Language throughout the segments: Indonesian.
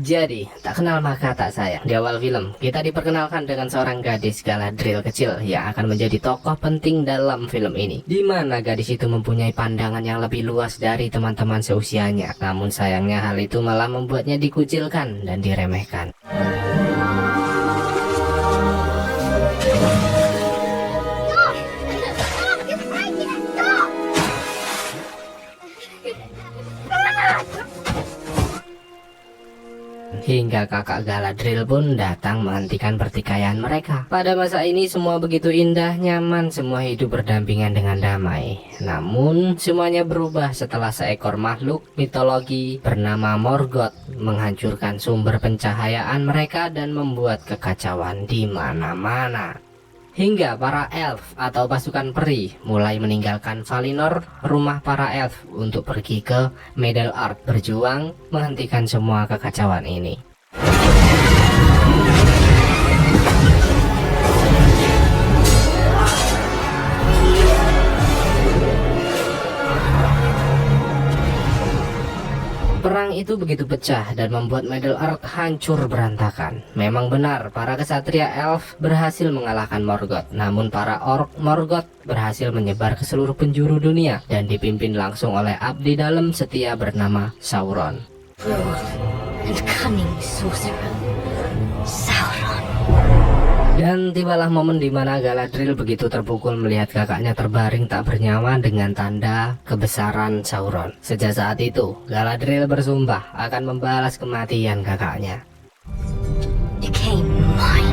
Jadi, tak kenal maka tak sayang. Di awal film, kita diperkenalkan dengan seorang gadis Galadriel kecil yang akan menjadi tokoh penting dalam film ini. Di mana gadis itu mempunyai pandangan yang lebih luas dari teman-teman seusianya. Namun sayangnya hal itu malah membuatnya dikucilkan dan diremehkan. Hingga kakak Galadriel pun datang menghentikan pertikaian mereka. Pada masa ini semua begitu indah, nyaman, semua hidup berdampingan dengan damai. Namun semuanya berubah setelah seekor makhluk mitologi bernama Morgoth menghancurkan sumber pencahayaan mereka dan membuat kekacauan di mana-mana. Hingga para elf atau pasukan peri mulai meninggalkan Valinor, rumah para elf, untuk pergi ke Middle-earth berjuang menghentikan semua kekacauan ini. Perang itu begitu pecah dan membuat Middle-earth hancur berantakan. Memang benar, para kesatria elf berhasil mengalahkan Morgoth. Namun para orc Morgoth berhasil menyebar ke seluruh penjuru dunia dan dipimpin langsung oleh abdi dalam setia bernama Sauron. And cunning sorcerer, Sauron. Dan tibalah momen di mana Galadriel begitu terpukul melihat kakaknya terbaring tak bernyawa dengan tanda kebesaran Sauron. Sejak saat itu, Galadriel bersumpah akan membalas kematian kakaknya. Became mine.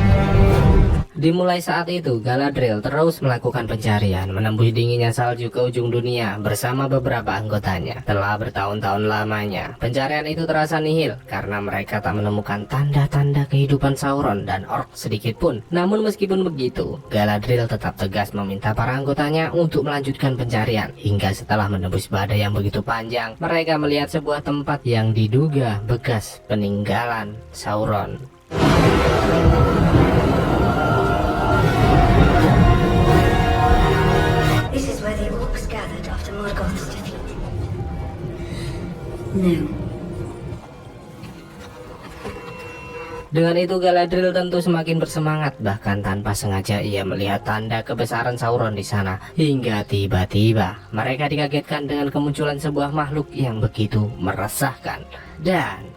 Dimulai saat itu, Galadriel terus melakukan pencarian, menembus dinginnya salju ke ujung dunia bersama beberapa anggotanya. Telah bertahun-tahun lamanya, pencarian itu terasa nihil karena mereka tak menemukan tanda-tanda kehidupan Sauron dan orc sedikit pun. Namun meskipun begitu, Galadriel tetap tegas meminta para anggotanya untuk melanjutkan pencarian. Hingga setelah menembus badai yang begitu panjang, mereka melihat sebuah tempat yang diduga bekas peninggalan Sauron. This is where the orcs gathered after Morgoth's defeat. No. Dengan itu Galadriel tentu semakin bersemangat, bahkan tanpa sengaja ia melihat tanda kebesaran Sauron di sana. Hingga tiba-tiba mereka dikagetkan dengan kemunculan sebuah makhluk yang begitu meresahkan. Dan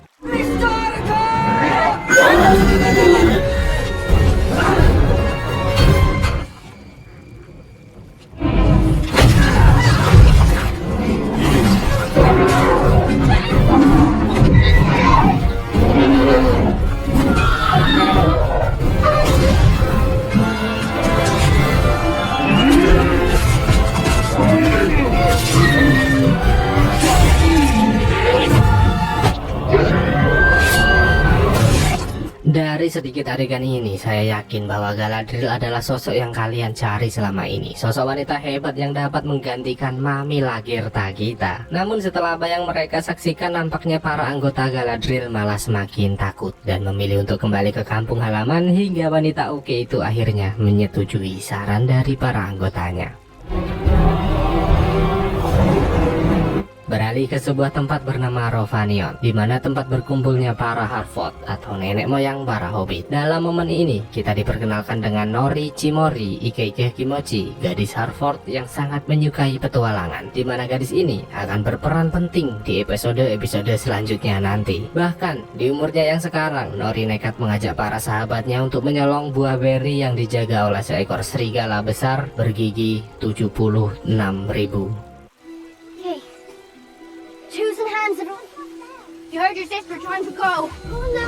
dari sedikit adegan ini, saya yakin bahwa Galadriel adalah sosok yang kalian cari selama ini. Sosok wanita hebat yang dapat menggantikan Mami Lagertha kita. Namun setelah apa yang mereka saksikan, nampaknya para anggota Galadriel malah semakin takut dan memilih untuk kembali ke kampung halaman. Hingga wanita oke itu akhirnya menyetujui saran dari para anggotanya. Beralih ke sebuah tempat bernama Rhovanion, di mana tempat berkumpulnya para Harfoot atau nenek moyang para hobbit. Dalam momen ini, kita diperkenalkan dengan Nori Chimori Ikeike Kimochi, gadis Harfoot yang sangat menyukai petualangan, di mana gadis ini akan berperan penting di episode-episode selanjutnya nanti. Bahkan, di umurnya yang sekarang, Nori nekat mengajak para sahabatnya untuk menyolong buah beri yang dijaga oleh seekor serigala besar bergigi 76.000. Choosing hands and you heard your sister trying to go. Oh no.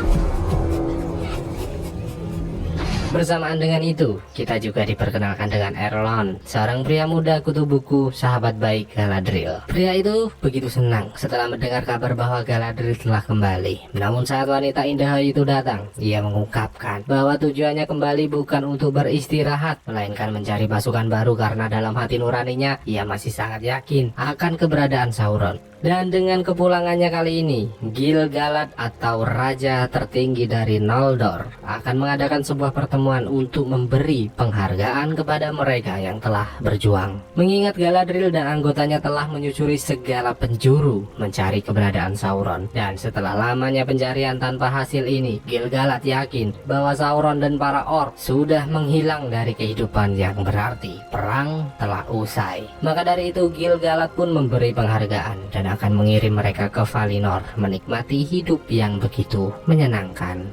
Bersamaan dengan itu, kita juga diperkenalkan dengan Elrond, seorang pria muda kutu buku, sahabat baik Galadriel. Pria itu begitu senang setelah mendengar kabar bahwa Galadriel telah kembali. Namun saat wanita indah itu datang, ia mengungkapkan bahwa tujuannya kembali bukan untuk beristirahat, melainkan mencari pasukan baru karena dalam hati nuraninya ia masih sangat yakin akan keberadaan Sauron. Dan dengan kepulangannya kali ini, Gil-galad atau Raja tertinggi dari Noldor akan mengadakan sebuah pertemuan untuk memberi penghargaan kepada mereka yang telah berjuang. Mengingat Galadriel dan anggotanya telah menyusuri segala penjuru mencari keberadaan Sauron. Dan setelah lamanya pencarian tanpa hasil ini, Gil-galad yakin bahwa Sauron dan para orc sudah menghilang dari kehidupan, yang berarti perang telah usai. Maka dari itu Gil-galad pun memberi penghargaan dan akan mengirim mereka ke Valinor menikmati hidup yang begitu menyenangkan.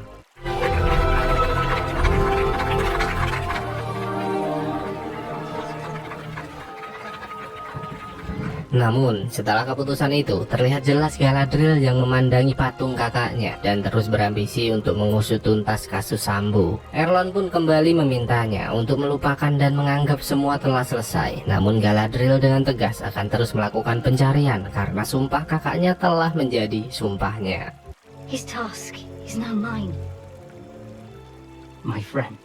Namun setelah keputusan itu, terlihat jelas Galadriel yang memandangi patung kakaknya dan terus berambisi untuk mengusut tuntas kasus Sambu. Elrond pun kembali memintanya untuk melupakan dan menganggap semua telah selesai. Namun Galadriel dengan tegas akan terus melakukan pencarian karena sumpah kakaknya telah menjadi sumpahnya. His task is now mine. My friend.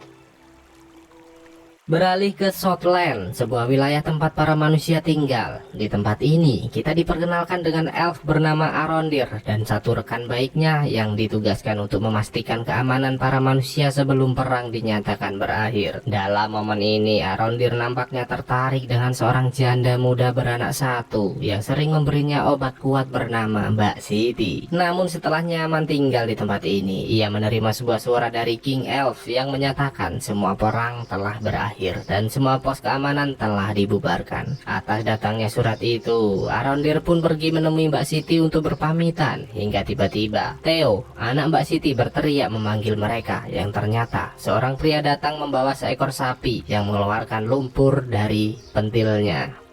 Beralih ke Southland, sebuah wilayah tempat para manusia tinggal. Di tempat ini, kita diperkenalkan dengan elf bernama Arondir dan satu rekan baiknya yang ditugaskan untuk memastikan keamanan para manusia sebelum perang dinyatakan berakhir. Dalam momen ini, Arondir nampaknya tertarik dengan seorang janda muda beranak satu yang sering memberinya obat kuat bernama Mbak Siti. Namun setelah nyaman tinggal di tempat ini, ia menerima sebuah suara dari King Elf yang menyatakan semua perang telah berakhir dan semua pos keamanan telah dibubarkan. Atas datangnya surat itu, Arondir pun pergi menemui Mbak Siti untuk berpamitan. Hingga tiba-tiba Theo, anak Mbak Siti, berteriak memanggil mereka, yang ternyata seorang pria datang membawa seekor sapi yang mengeluarkan lumpur dari pentilnya.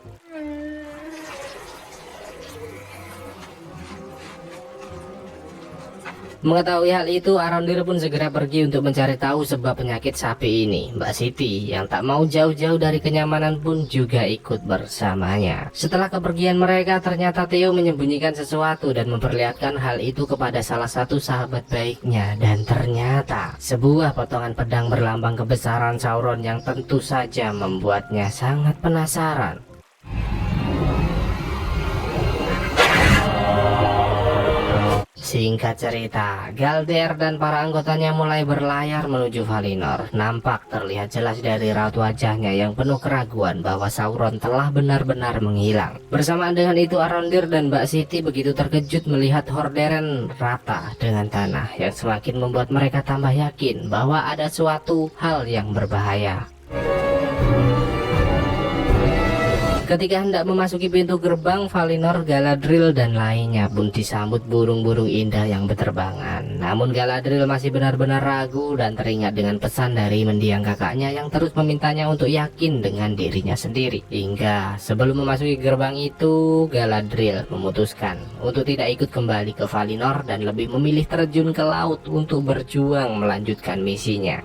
Mengetahui hal itu, Arondir pun segera pergi untuk mencari tahu sebab penyakit sapi ini. Mbak Siti yang tak mau jauh-jauh dari kenyamanan pun juga ikut bersamanya. Setelah kepergian mereka, ternyata Theo menyembunyikan sesuatu dan memperlihatkan hal itu kepada salah satu sahabat baiknya. Dan ternyata sebuah potongan pedang berlambang kebesaran Sauron yang tentu saja membuatnya sangat penasaran. Singkat cerita, Galder dan para anggotanya mulai berlayar menuju Valinor. Nampak terlihat jelas dari raut wajahnya yang penuh keraguan bahwa Sauron telah benar-benar menghilang. Bersamaan dengan itu, Arondir dan Mbak Siti begitu terkejut melihat Horderen rata dengan tanah, yang semakin membuat mereka tambah yakin bahwa ada suatu hal yang berbahaya. Ketika hendak memasuki pintu gerbang Valinor, Galadriel dan lainnya pun disambut burung-burung indah yang berterbangan. Namun Galadriel masih benar-benar ragu dan teringat dengan pesan dari mendiang kakaknya yang terus memintanya untuk yakin dengan dirinya sendiri. Hingga sebelum memasuki gerbang itu, Galadriel memutuskan untuk tidak ikut kembali ke Valinor dan lebih memilih terjun ke laut untuk berjuang melanjutkan misinya.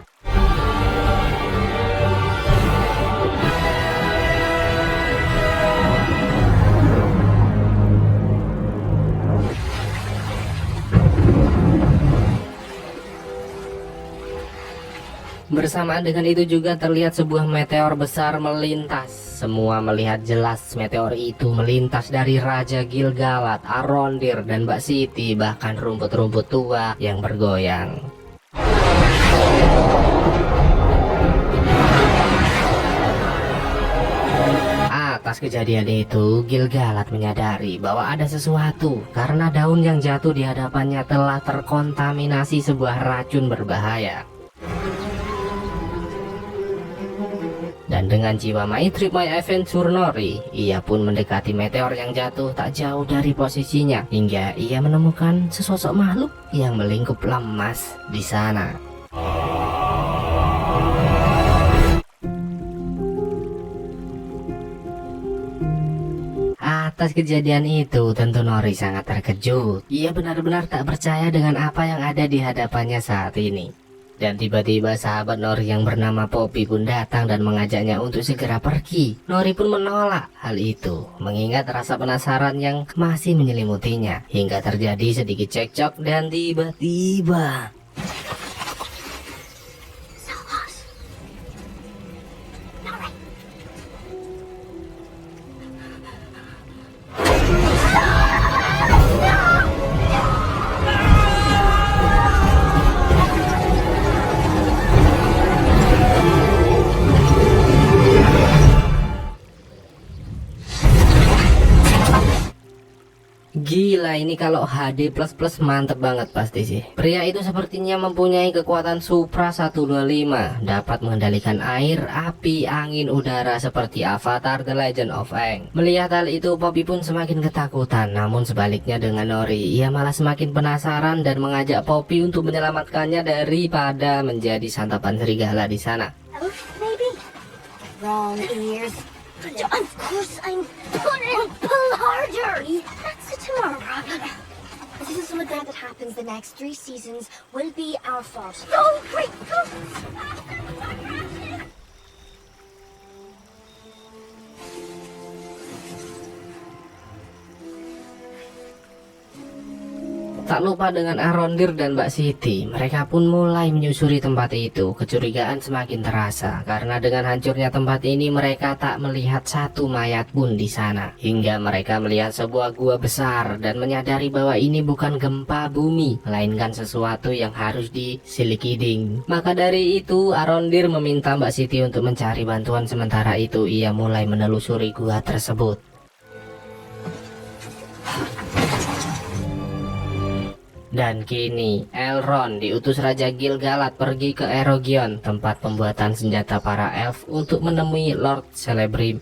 Bersamaan dengan itu juga terlihat sebuah meteor besar melintas. Semua melihat jelas meteor itu melintas dari Raja Gil-galad, Arondir, dan Mbak Siti, bahkan rumput-rumput tua yang bergoyang. Atas kejadian itu, Gil-galad menyadari bahwa ada sesuatu karena daun yang jatuh di hadapannya telah terkontaminasi sebuah racun berbahaya. Dan dengan jiwa My Trip My Adventure Nori, ia pun mendekati meteor yang jatuh tak jauh dari posisinya hingga ia menemukan sesosok makhluk yang melingkup lemas di sana. Atas kejadian itu, tentu Nori sangat terkejut. Ia benar-benar tak percaya dengan apa yang ada di hadapannya saat ini. Dan tiba-tiba sahabat Nori yang bernama Poppy pun datang dan mengajaknya untuk segera pergi. Nori pun menolak hal itu, mengingat rasa penasaran yang masih menyelimutinya. Hingga terjadi sedikit cekcok dan tiba-tiba Gila, ini kalau HD++ mantep banget pasti sih. Pria itu sepertinya mempunyai kekuatan Supra 125, dapat mengendalikan air, api, angin, udara seperti Avatar The Legend of Aang. Melihat hal itu, Poppy pun semakin ketakutan. Namun sebaliknya dengan Nori, ia malah semakin penasaran dan mengajak Poppy untuk menyelamatkannya daripada menjadi santapan serigala di sana. Elf, maybe? Wrong ears. Of course I'm gonna pull harder. That's a tomorrow problem. This is something that happens the next 3 seasons will be our fault. Oh, great! Go! Tak lupa dengan Arondir dan Mbak Siti, mereka pun mulai menyusuri tempat itu. Kecurigaan semakin terasa karena dengan hancurnya tempat ini mereka tak melihat satu mayat pun di sana. Hingga mereka melihat sebuah gua besar dan menyadari bahwa ini bukan gempa bumi, melainkan sesuatu yang harus disilikiding. Maka dari itu Arondir meminta Mbak Siti untuk mencari bantuan. Sementara itu ia mulai menelusuri gua tersebut. Dan kini Elrond diutus Raja Gil-galad pergi ke Erogion, tempat pembuatan senjata para elf, untuk menemui Lord Celebrimbor.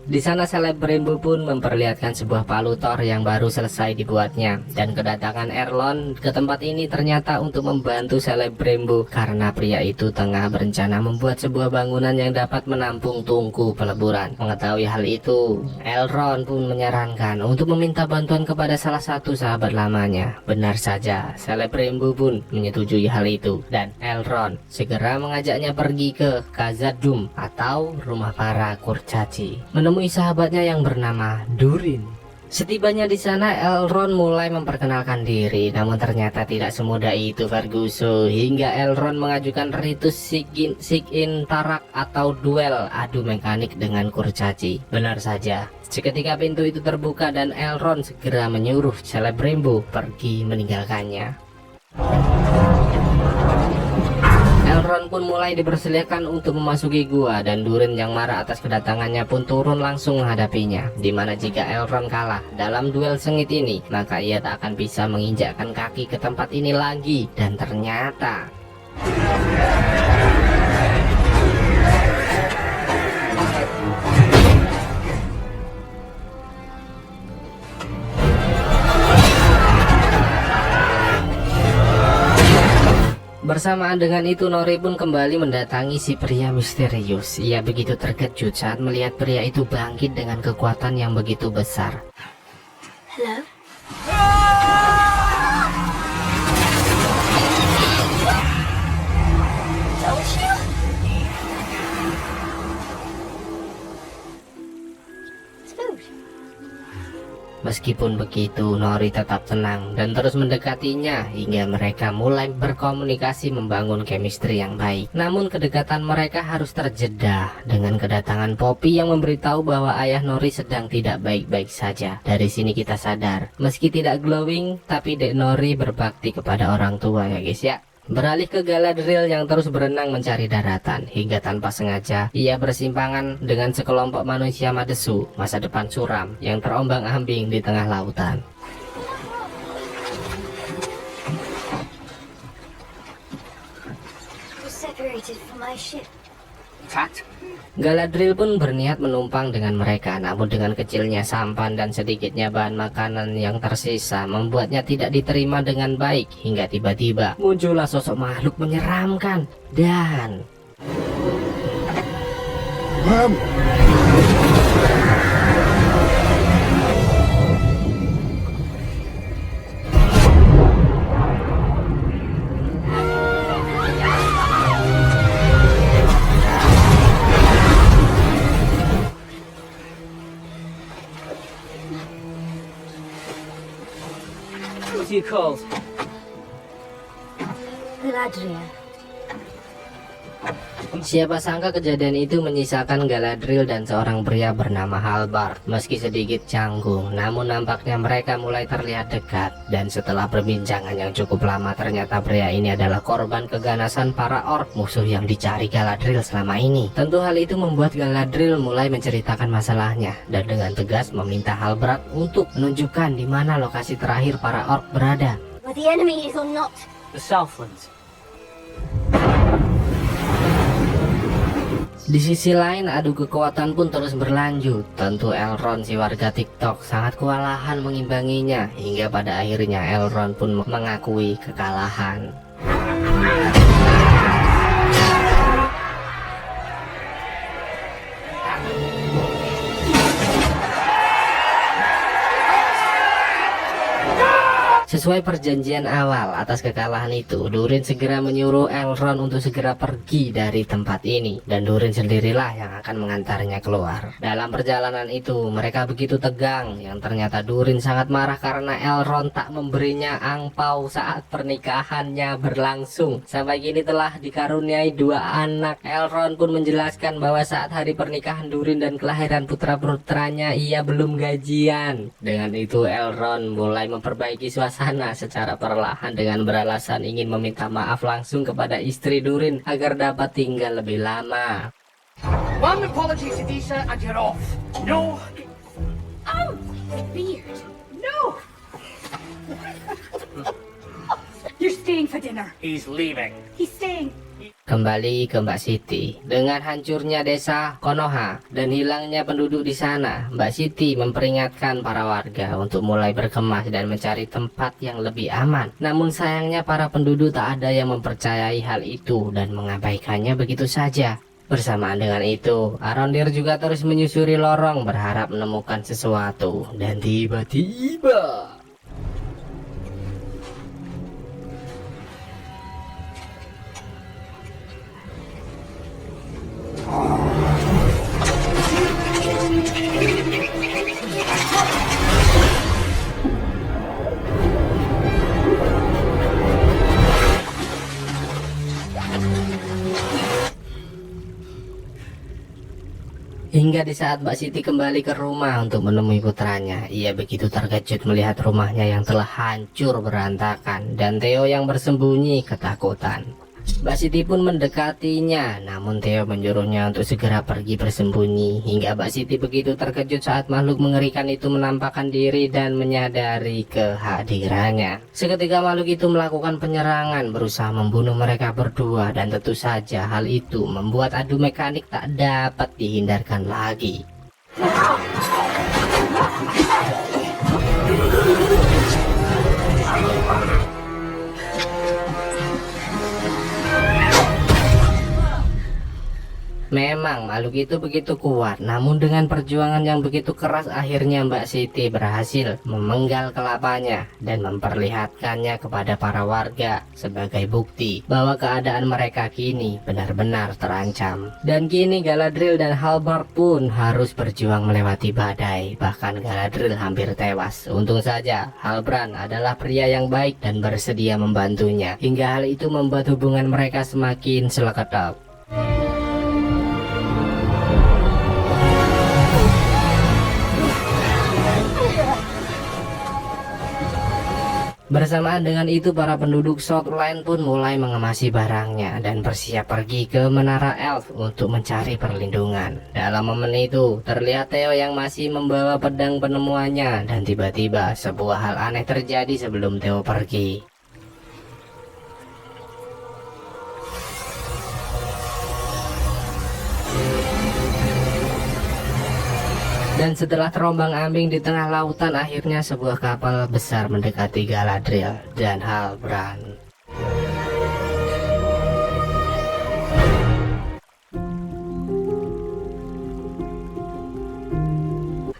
Di sana Celebrimbor pun memperlihatkan sebuah palu Thor yang baru selesai dibuatnya. Dan kedatangan Elrond ke tempat ini ternyata untuk membantu Celebrimbor karena pria itu tengah berencana membuat sebuah bangunan yang dapat menampung tungku peleburan. Mengetahui hal itu, Elrond pun menyarankan untuk meminta bantuan kepada salah satu sahabat lamanya. Benar saja, Celebrimbor pun menyetujui hal itu dan Elrond segera mengajaknya pergi ke Khazad-dûm atau rumah para kurcaci, menemui sahabatnya yang bernama Durin. Setibanya di sana, Elrond mulai memperkenalkan diri, namun ternyata tidak semudah itu Ferguson, hingga Elrond mengajukan ritus Sigin Tarak atau duel adu mekanik dengan kurcaci. Benar saja, seketika pintu itu terbuka dan Elrond segera menyuruh Celebrimbor pergi meninggalkannya. Elrond pun mulai dipersilakan untuk memasuki gua dan Durin yang marah atas kedatangannya pun turun langsung menghadapinya. Dimana jika Elrond kalah dalam duel sengit ini, maka ia tak akan bisa menginjakkan kaki ke tempat ini lagi. Dan ternyata bersamaan dengan itu, Nori pun kembali mendatangi si pria misterius. Ia begitu terkejut saat melihat pria itu bangkit dengan kekuatan yang begitu besar. Hello? Don't you? It's food. Meskipun begitu, Nori tetap tenang dan terus mendekatinya hingga mereka mulai berkomunikasi membangun chemistry yang baik. Namun kedekatan mereka harus terjeda dengan kedatangan Poppy yang memberitahu bahwa ayah Nori sedang tidak baik-baik saja. Dari sini kita sadar, meski tidak glowing, tapi Dek Nori berbakti kepada orang tua ya guys ya. Beralih ke Galadriel yang terus berenang mencari daratan, hingga tanpa sengaja ia bersimpangan dengan sekelompok manusia madesu masa depan suram yang terombang-ambing di tengah lautan. We're separated from my ship. Galadriel pun berniat menumpang dengan mereka, namun dengan kecilnya sampan dan sedikitnya bahan makanan yang tersisa membuatnya tidak diterima dengan baik, hingga tiba-tiba muncullah sosok makhluk menyeramkan dan What are you called? Galadriel. Siapa sangka kejadian itu menyisakan Galadriel dan seorang pria bernama Halbard. Meski sedikit canggung, namun nampaknya mereka mulai terlihat dekat. Dan setelah perbincangan yang cukup lama, ternyata pria ini adalah korban keganasan para orc, musuh yang dicari Galadriel selama ini. Tentu hal itu membuat Galadriel mulai menceritakan masalahnya dan dengan tegas meminta Halbard untuk menunjukkan di mana lokasi terakhir para orc berada. But the enemy is on not. The Southlands. Di sisi lain, adu kekuatan pun terus berlanjut. Tentu Elrond, si warga TikTok, sangat kewalahan mengimbanginya, hingga pada akhirnya Elrond pun mengakui kekalahan. Sesuai perjanjian awal, atas kekalahan itu, Durin segera menyuruh Elrond untuk segera pergi dari tempat ini, dan Durin sendirilah yang akan mengantarnya keluar. Dalam perjalanan itu, mereka begitu tegang, yang ternyata Durin sangat marah karena Elrond tak memberinya angpau saat pernikahannya berlangsung. Sampai kini telah dikaruniai 2 anak. Elrond pun menjelaskan bahwa saat hari pernikahan Durin dan kelahiran putra-putranya, ia belum gajian. Dengan itu, Elrond mulai memperbaiki suasana secara perlahan dengan beralasan ingin meminta maaf langsung kepada istri Durin agar dapat tinggal lebih lama. One apology to Disa and you're off. No. Oh, beard. No. You're staying for dinner. He's leaving. He's staying. Kembali ke Mbak Siti. Dengan hancurnya desa Konoha dan hilangnya penduduk di sana, Mbak Siti memperingatkan para warga untuk mulai berkemas dan mencari tempat yang lebih aman. Namun sayangnya para penduduk tak ada yang mempercayai hal itu dan mengabaikannya begitu saja. Bersamaan dengan itu, Arondir juga terus menyusuri lorong berharap menemukan sesuatu. Dan tiba-tiba hingga di saat Mbak Siti kembali ke rumah untuk menemui putranya, ia begitu terkejut melihat rumahnya yang telah hancur berantakan dan Theo yang bersembunyi ketakutan. Mbak Siti pun mendekatinya, namun Theo menyuruhnya untuk segera pergi bersembunyi. Hingga Mbak Siti begitu terkejut saat makhluk mengerikan itu menampakkan diri dan menyadari kehadirannya. Seketika makhluk itu melakukan penyerangan, berusaha membunuh mereka berdua, dan tentu saja hal itu membuat adu mekanik tak dapat dihindarkan lagi. Memang makhluk itu begitu kuat, namun dengan perjuangan yang begitu keras akhirnya Mbak Siti berhasil memenggal kelapanya dan memperlihatkannya kepada para warga sebagai bukti bahwa keadaan mereka kini benar-benar terancam. Dan kini Galadriel dan Halbard pun harus berjuang melewati badai, bahkan Galadriel hampir tewas. Untung saja Halbrand adalah pria yang baik dan bersedia membantunya, hingga hal itu membuat hubungan mereka semakin selekedap. Bersamaan dengan itu, para penduduk Southland pun mulai mengemasi barangnya dan bersiap pergi ke Menara Elf untuk mencari perlindungan. Dalam momen itu, terlihat Theo yang masih membawa pedang penemuannya, dan tiba-tiba sebuah hal aneh terjadi sebelum Theo pergi. Dan setelah terombang-ambing di tengah lautan, akhirnya sebuah kapal besar mendekati Galadriel dan Halbrand.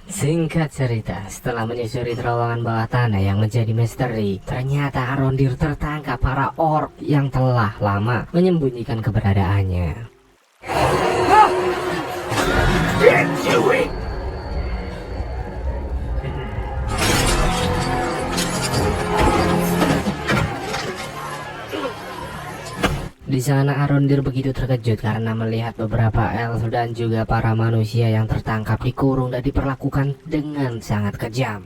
Singkat cerita, setelah menyusuri terowongan bawah tanah yang menjadi misteri, ternyata Arondir tertangkap para orc yang telah lama menyembunyikan keberadaannya. Get to it! Di sana Arondir begitu terkejut karena melihat beberapa elf dan juga para manusia yang tertangkap dikurung dan diperlakukan dengan sangat kejam.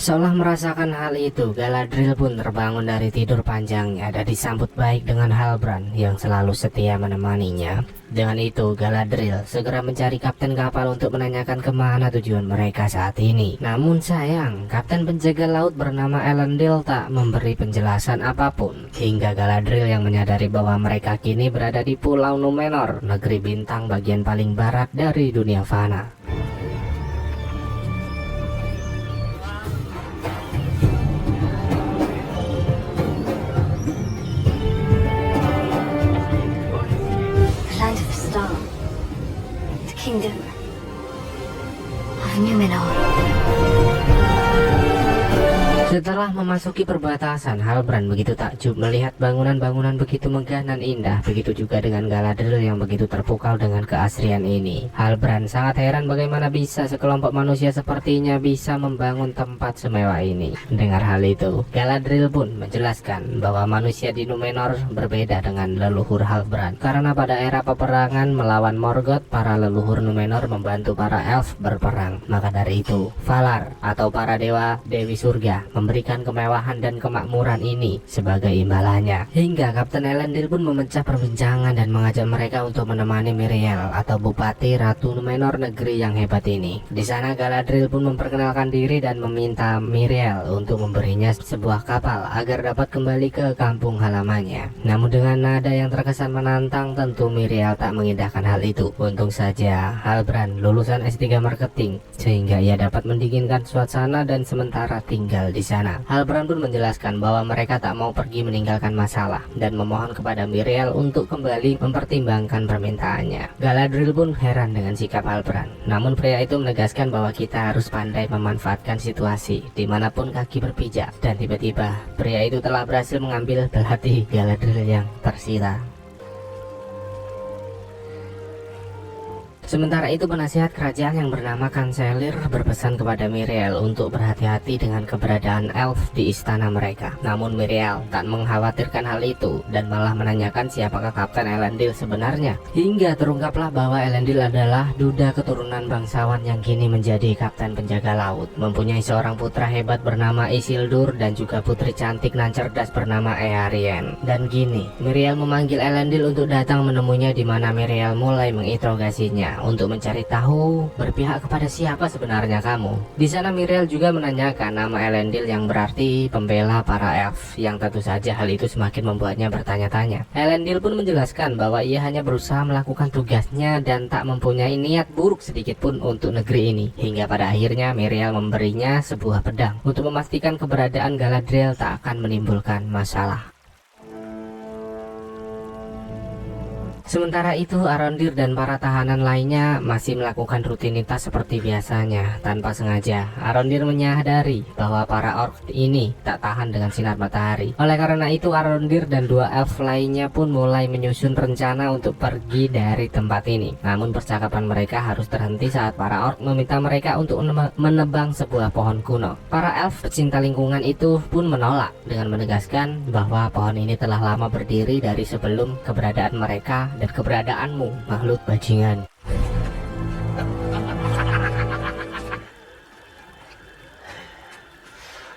Seolah merasakan hal itu, Galadriel pun terbangun dari tidur panjangnya dan disambut baik dengan Halbrand yang selalu setia menemaninya. Dengan itu, Galadriel segera mencari kapten kapal untuk menanyakan kemana tujuan mereka saat ini. Namun sayang, kapten penjaga laut bernama Elendil tak memberi penjelasan apapun, hingga Galadriel yang menyadari bahwa mereka kini berada di Pulau Númenor, negeri bintang bagian paling barat dari dunia fana. Kingdom of Númenor. Setelah memasuki perbatasan, Halbrand begitu takjub melihat bangunan-bangunan begitu megah dan indah. Begitu juga dengan Galadriel yang begitu terpukau dengan keasrian ini. Halbrand sangat heran bagaimana bisa sekelompok manusia sepertinya bisa membangun tempat semewah ini. Dengar hal itu, Galadriel pun menjelaskan bahwa manusia di Númenor berbeda dengan leluhur Halbrand. Karena pada era peperangan melawan Morgoth, para leluhur Númenor membantu para elf berperang. Maka dari itu, Valar atau para dewa Dewi Surga memberikan kemewahan dan kemakmuran ini sebagai imbalannya. Hingga Kapten Elendil pun memecah perbincangan dan mengajak mereka untuk menemani Miriel atau Bupati Ratu Númenor, negeri yang hebat ini. Di sana Galadriel pun memperkenalkan diri dan meminta Miriel untuk memberinya sebuah kapal agar dapat kembali ke kampung halamannya. Namun dengan nada yang terkesan menantang, tentu Miriel tak mengindahkan hal itu. Untung saja Halbrand lulusan S3 Marketing sehingga ia dapat mendinginkan suasana dan sementara tinggal di sana. Halbrand pun menjelaskan bahwa mereka tak mau pergi meninggalkan masalah dan memohon kepada Miriel untuk kembali mempertimbangkan permintaannya. Galadriel pun heran dengan sikap Halbrand. Namun pria itu menegaskan bahwa kita harus pandai memanfaatkan situasi dimanapun kaki berpijak. Dan tiba-tiba pria itu telah berhasil mengambil belati Galadriel yang tersisa. Sementara itu penasihat kerajaan yang bernama Kanselir berpesan kepada Miriel untuk berhati-hati dengan keberadaan elf di istana mereka. Namun Miriel tak mengkhawatirkan hal itu dan malah menanyakan siapakah Kapten Elendil sebenarnya. Hingga terungkaplah bahwa Elendil adalah duda keturunan bangsawan yang kini menjadi kapten penjaga laut. Mempunyai seorang putra hebat bernama Isildur dan juga putri cantik nan cerdas bernama Earien. Dan kini Miriel memanggil Elendil untuk datang menemuinya, di mana Miriel mulai menginterogasinya untuk mencari tahu berpihak kepada siapa sebenarnya kamu. Di sana Miriel juga menanyakan nama Elendil yang berarti pembela para elf, yang tentu saja hal itu semakin membuatnya bertanya-tanya. Elendil pun menjelaskan bahwa ia hanya berusaha melakukan tugasnya dan tak mempunyai niat buruk sedikit pun untuk negeri ini. Hingga pada akhirnya Miriel memberinya sebuah pedang untuk memastikan keberadaan Galadriel tak akan menimbulkan masalah. Sementara itu Arondir dan para tahanan lainnya masih melakukan rutinitas seperti biasanya. Tanpa sengaja Arondir menyadari bahwa para orc ini tak tahan dengan sinar matahari. Oleh karena itu Arondir dan dua elf lainnya pun mulai menyusun rencana untuk pergi dari tempat ini. Namun percakapan mereka harus terhenti saat para orc meminta mereka untuk menebang sebuah pohon kuno. Para elf pecinta lingkungan itu pun menolak dengan menegaskan bahwa pohon ini telah lama berdiri dari sebelum keberadaan mereka dan keberadaanmu, makhluk bajingan.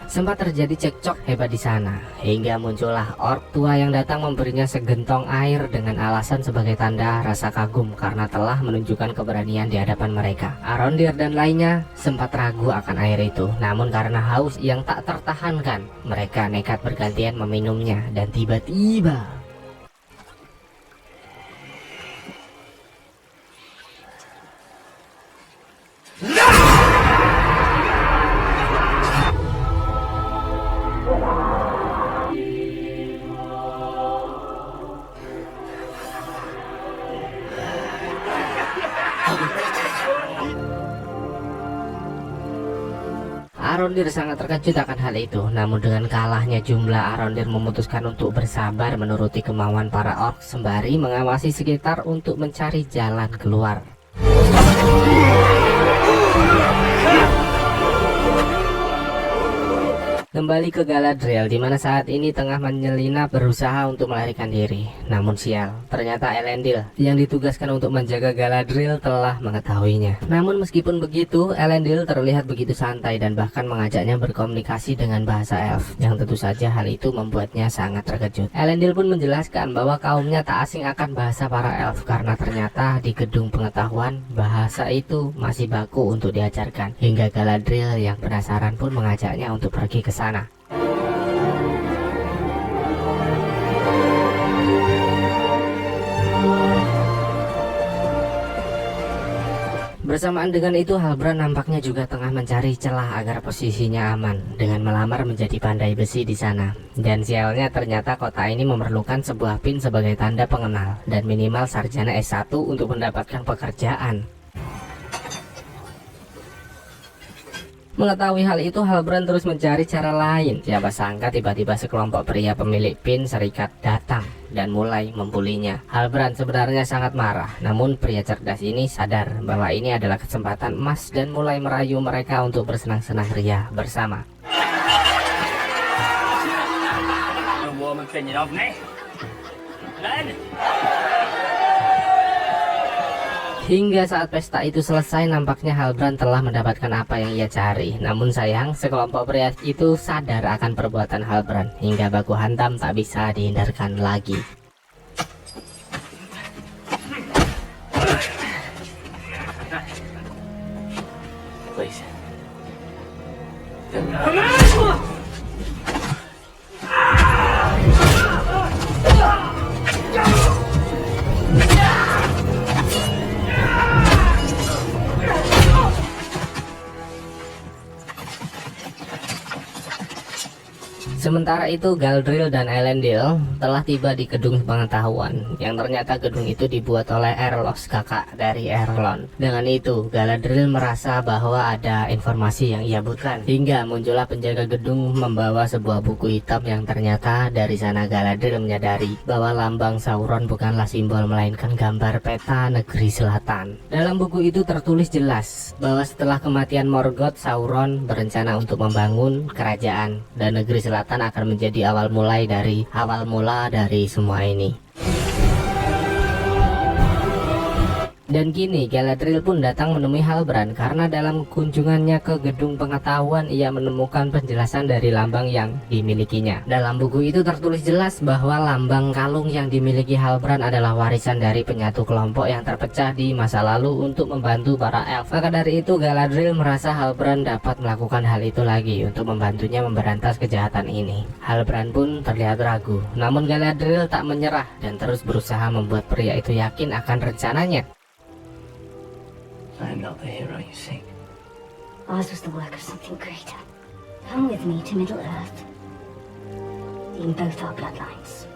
Sempat terjadi cekcok hebat di sana, hingga muncullah orc tua yang datang memberinya segentong air dengan alasan sebagai tanda rasa kagum karena telah menunjukkan keberanian di hadapan mereka. Arondir dan lainnya sempat ragu akan air itu, namun karena haus yang tak tertahankan, mereka nekat bergantian meminumnya. Dan tiba-tiba Arondir sangat terkejut akan hal itu. Namun dengan kalahnya jumlah, Arondir memutuskan untuk bersabar menuruti kemauan para orc sembari mengawasi sekitar untuk mencari jalan keluar. Kembali ke Galadriel di mana saat ini tengah menyelinap berusaha untuk melarikan diri. Namun sial, ternyata Elendil yang ditugaskan untuk menjaga Galadriel telah mengetahuinya. Namun meskipun begitu, Elendil terlihat begitu santai dan bahkan mengajaknya berkomunikasi dengan bahasa elf, yang tentu saja hal itu membuatnya sangat terkejut. Elendil pun menjelaskan bahwa kaumnya tak asing akan bahasa para elf karena ternyata di gedung pengetahuan bahasa itu masih baku untuk diajarkan. Hingga Galadriel yang penasaran pun mengajaknya untuk pergi ke sana. Bersamaan dengan itu, Halbrand nampaknya juga tengah mencari celah agar posisinya aman dengan melamar menjadi pandai besi di sana. Dan sialnya ternyata kota ini memerlukan sebuah pin sebagai tanda pengenal dan minimal sarjana S1 untuk mendapatkan pekerjaan. Mengetahui hal itu, Halbrand terus mencari cara lain. Siapa sangka tiba-tiba sekelompok pria pemilik pin serikat datang dan mulai membulinya. Halbrand sebenarnya sangat marah, namun pria cerdas ini sadar bahwa ini adalah kesempatan emas dan mulai merayu mereka untuk bersenang-senang ria bersama. Hingga saat pesta itu selesai, nampaknya Halbrand telah mendapatkan apa yang ia cari. Namun sayang, sekelompok pria itu sadar akan perbuatan Halbrand hingga baku hantam tak bisa dihindarkan lagi. Please. Sementara itu, Galadriel dan Elendil telah tiba di gedung pengetahuan, yang ternyata gedung itu dibuat oleh Erlos, kakak dari Erlon. Dengan itu, Galadriel merasa bahwa ada informasi yang ia butuhkan, hingga muncullah penjaga gedung membawa sebuah buku hitam yang ternyata dari sana Galadriel menyadari bahwa lambang Sauron bukanlah simbol melainkan gambar peta negeri selatan. Dalam buku itu tertulis jelas bahwa setelah kematian Morgoth, Sauron berencana untuk membangun kerajaan dan negeri selatan akan menjadi awal mula dari semua ini. Dan kini Galadriel pun datang menemui Halbrand karena dalam kunjungannya ke gedung pengetahuan ia menemukan penjelasan dari lambang yang dimilikinya. Dalam buku itu tertulis jelas bahwa lambang kalung yang dimiliki Halbrand adalah warisan dari penyatu kelompok yang terpecah di masa lalu untuk membantu para elf. Maka dari itu Galadriel merasa Halbrand dapat melakukan hal itu lagi untuk membantunya memberantas kejahatan ini. Halbrand pun terlihat ragu, namun Galadriel tak menyerah dan terus berusaha membuat pria itu yakin akan rencananya. I am not the hero you seek. Ours was the work of something greater. Come with me to Middle-earth. In both our bloodlines.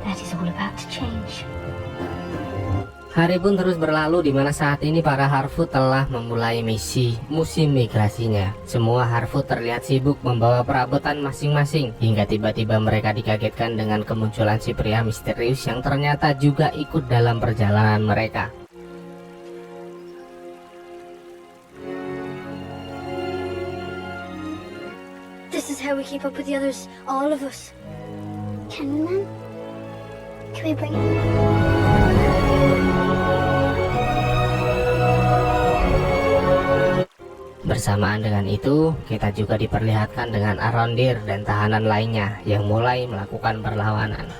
That is all about to change. Hari pun terus berlalu di mana saat ini para Harfoot telah memulai misi musim migrasinya. Semua Harfoot terlihat sibuk membawa perabotan masing-masing hingga tiba-tiba mereka dikagetkan dengan kemunculan si pria misterius yang ternyata juga ikut dalam perjalanan mereka. This is how we keep up with the others, all of us. Can we, man? Can we bring it? Bersamaan dengan itu, kita juga diperlihatkan dengan Arondir dan tahanan lainnya yang mulai melakukan perlawanan.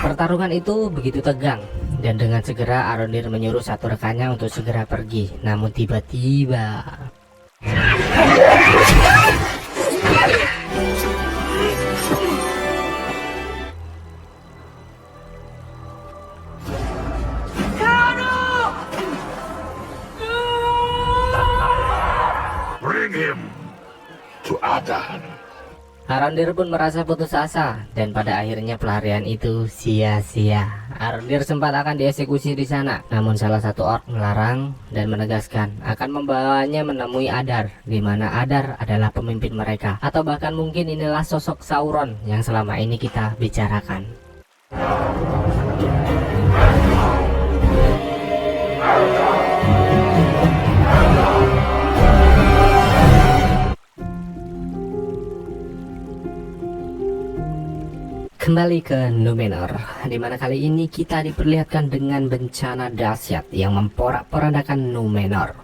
Pertarungan itu begitu tegang dan dengan segera Arondir menyuruh satu rekannya untuk segera pergi. Namun tiba-tiba Bring him to Adan. Arondir pun merasa putus asa dan pada akhirnya pelarian itu sia-sia. Arondir sempat akan dieksekusi di sana, namun salah satu orc melarang dan menegaskan akan membawanya menemui Adar, di mana Adar adalah pemimpin mereka, atau bahkan mungkin inilah sosok Sauron yang selama ini kita bicarakan. Kembali ke Numenor, di mana kali ini kita diperlihatkan dengan bencana dahsyat yang memporak-porandakan Numenor.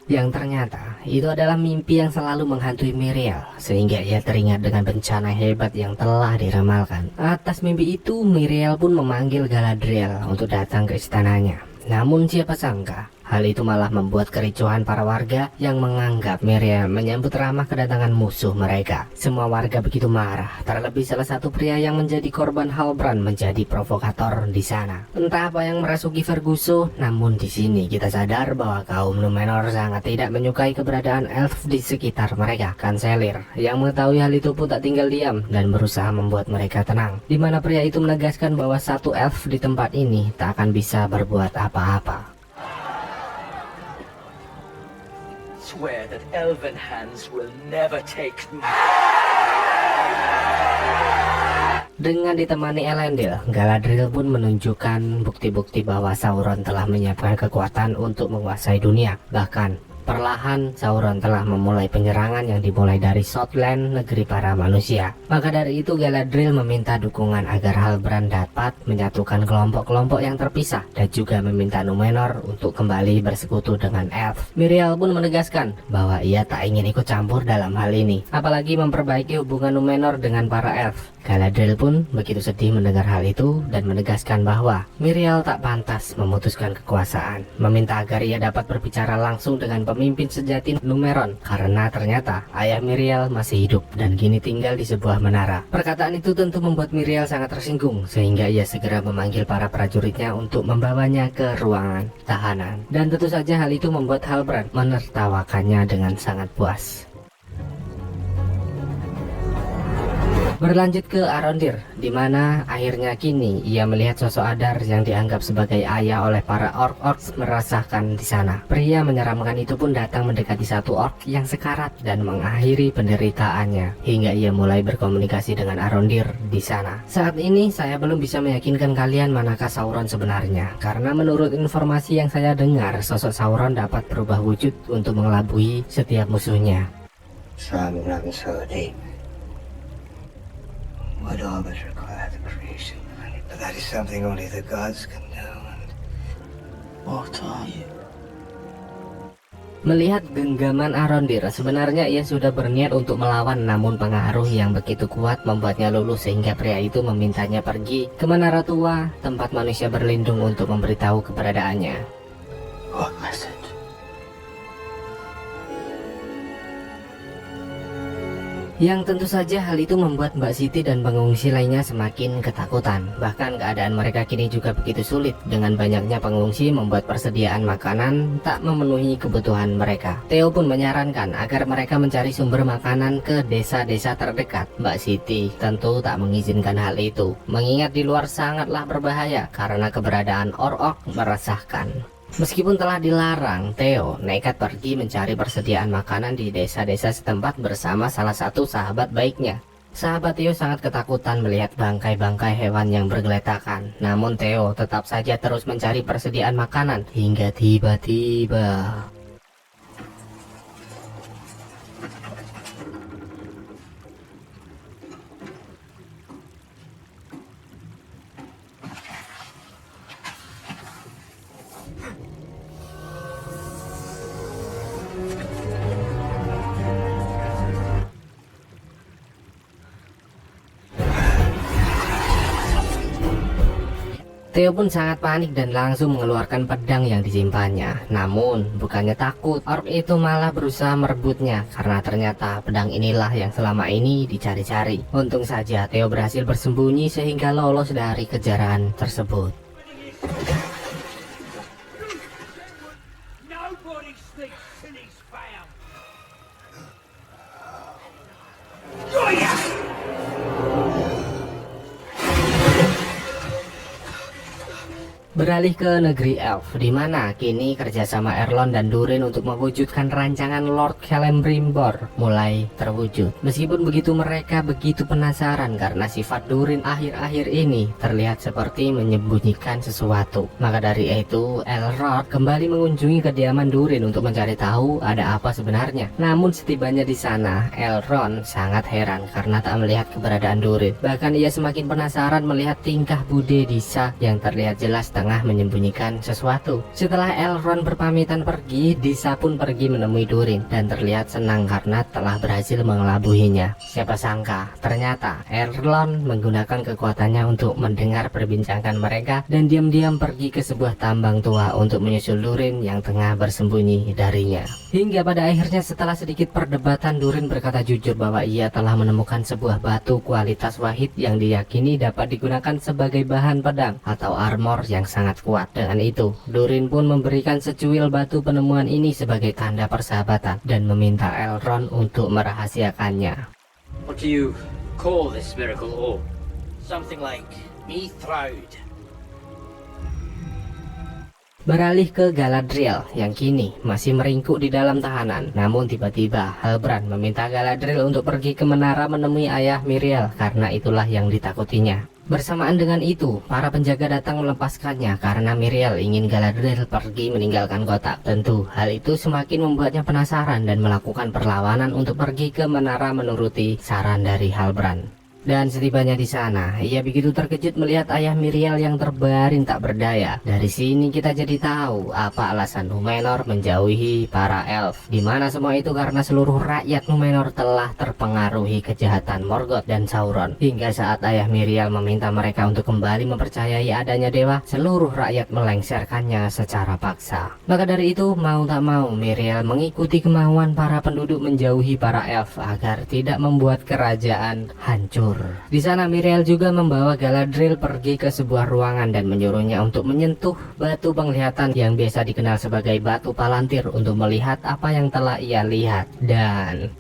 Yang ternyata itu adalah mimpi yang selalu menghantui Miriel, sehingga ia teringat dengan bencana hebat yang telah diramalkan. Atas mimpi itu, Miriel pun memanggil Galadriel untuk datang ke istananya. Namun siapa sangka hal itu malah membuat kericuhan para warga yang menganggap Miriel menyambut ramah kedatangan musuh mereka. Semua warga begitu marah, terlebih salah satu pria yang menjadi korban Halbrand menjadi provokator di sana. Entah apa yang merasuki Ferguson, namun di sini kita sadar bahwa kaum Numenor sangat tidak menyukai keberadaan elf di sekitar mereka. Kanselir yang mengetahui hal itu pun tak tinggal diam dan berusaha membuat mereka tenang, di mana pria itu menegaskan bahwa satu elf di tempat ini tak akan bisa berbuat apa-apa. Swear that elven hands will never take. Dengan ditemani Elendil, Galadriel pun menunjukkan bukti-bukti bahwa Sauron telah menyiapkan kekuatan untuk menguasai dunia. Bahkan perlahan Sauron telah memulai penyerangan yang dimulai dari Southland, negeri para manusia. Maka dari itu Galadriel meminta dukungan agar Halbrand dapat menyatukan kelompok-kelompok yang terpisah dan juga meminta Numenor untuk kembali bersekutu dengan elf. Miriel pun menegaskan bahwa ia tak ingin ikut campur dalam hal ini, apalagi memperbaiki hubungan Numenor dengan para elf. Galadriel pun begitu sedih mendengar hal itu dan menegaskan bahwa Miriel tak pantas memutuskan kekuasaan, meminta agar ia dapat berbicara langsung dengan pemimpin sejati Numenor karena ternyata ayah Miriel masih hidup dan kini tinggal di sebuah menara. Perkataan itu tentu membuat Miriel sangat tersinggung, sehingga ia segera memanggil para prajuritnya untuk membawanya ke ruangan tahanan. Dan tentu saja hal itu membuat Halbrand menertawakannya dengan sangat puas. Berlanjut ke Arondir, di mana akhirnya kini ia melihat sosok Adar yang dianggap sebagai ayah oleh para orc merasakan di sana. Pria menyeramkan itu pun datang mendekati satu orc yang sekarat dan mengakhiri penderitaannya, hingga ia mulai berkomunikasi dengan Arondir di sana. Saat ini saya belum bisa meyakinkan kalian manakah Sauron sebenarnya, karena menurut informasi yang saya dengar, sosok Sauron dapat berubah wujud untuk mengelabui setiap musuhnya. Would always require the creation, but that is something only the gods can do. What are you? Melihat genggaman Arondir, sebenarnya ia sudah berniat untuk melawan, namun pengaruh yang begitu kuat membuatnya luluh sehingga pria itu memintanya pergi ke menara tua, tempat manusia berlindung untuk memberitahu keberadaannya. What message? Yang tentu saja hal itu membuat Mbak Siti dan pengungsi lainnya semakin ketakutan. Bahkan keadaan mereka kini juga begitu sulit. Dengan banyaknya pengungsi membuat persediaan makanan tak memenuhi kebutuhan mereka. Theo pun menyarankan agar mereka mencari sumber makanan ke desa-desa terdekat. Mbak Siti tentu tak mengizinkan hal itu, mengingat di luar sangatlah berbahaya karena keberadaan orc meresahkan. Meskipun telah dilarang, Theo nekat pergi mencari persediaan makanan di desa-desa setempat bersama salah satu sahabat baiknya. Sahabat Theo sangat ketakutan melihat bangkai-bangkai hewan yang bergeletakan. Namun Theo tetap saja terus mencari persediaan makanan hingga tiba-tiba Theo pun sangat panik dan langsung mengeluarkan pedang yang disimpannya. Namun bukannya takut, orc itu malah berusaha merebutnya karena ternyata pedang inilah yang selama ini dicari-cari. Untung saja Theo berhasil bersembunyi sehingga lolos dari kejaran tersebut. Nobody sleeps till he's found. Beralih ke negeri Elf, di mana kini kerjasama Erlon dan Durin untuk mewujudkan rancangan Lord Celebrimbor mulai terwujud. Meskipun begitu, mereka begitu penasaran karena sifat Durin akhir-akhir ini terlihat seperti menyembunyikan sesuatu. Maka dari itu, Elrond kembali mengunjungi kediaman Durin untuk mencari tahu ada apa sebenarnya. Namun setibanya di sana, Elrond sangat heran karena tak melihat keberadaan Durin. Bahkan ia semakin penasaran melihat tingkah Bude Disa yang terlihat jelas tengah menyembunyikan sesuatu. Setelah Elrond berpamitan pergi, Disa pun pergi menemui Durin dan terlihat senang karena telah berhasil mengelabuhinya. Siapa sangka ternyata Elrond menggunakan kekuatannya untuk mendengar perbincangan mereka dan diam-diam pergi ke sebuah tambang tua untuk menyusul Durin yang tengah bersembunyi darinya. Hingga pada akhirnya setelah sedikit perdebatan, Durin berkata jujur bahwa ia telah menemukan sebuah batu kualitas wahid yang diyakini dapat digunakan sebagai bahan pedang atau armor yang sangat kuat. Dengan itu, Durin pun memberikan secuil batu penemuan ini sebagai tanda persahabatan dan meminta Elrond untuk merahasiakannya. What do you call this miracle orb? Something like Mithril. Beralih ke Galadriel yang kini masih meringkuk di dalam tahanan. Namun tiba-tiba Halbrand meminta Galadriel untuk pergi ke menara menemui ayah Miriel karena itulah yang ditakutinya. Bersamaan dengan itu, para penjaga datang melepaskannya karena Miriel ingin Galadriel pergi meninggalkan kota. Tentu, hal itu semakin membuatnya penasaran dan melakukan perlawanan untuk pergi ke menara menuruti saran dari Halbrand. Dan setibanya di sana, ia begitu terkejut melihat ayah Miriel yang terbaring tak berdaya. Dari sini kita jadi tahu apa alasan Númenor menjauhi para elf, di mana semua itu karena seluruh rakyat Númenor telah terpengaruhi kejahatan Morgoth dan Sauron. Hingga saat ayah Miriel meminta mereka untuk kembali mempercayai adanya dewa, seluruh rakyat melengsarkannya secara paksa. Maka dari itu, mau tak mau Miriel mengikuti kemauan para penduduk menjauhi para elf agar tidak membuat kerajaan hancur. Di sana Miriel juga membawa Galadriel pergi ke sebuah ruangan dan menyuruhnya untuk menyentuh batu penglihatan yang biasa dikenal sebagai batu Palantir untuk melihat apa yang telah ia lihat. Dan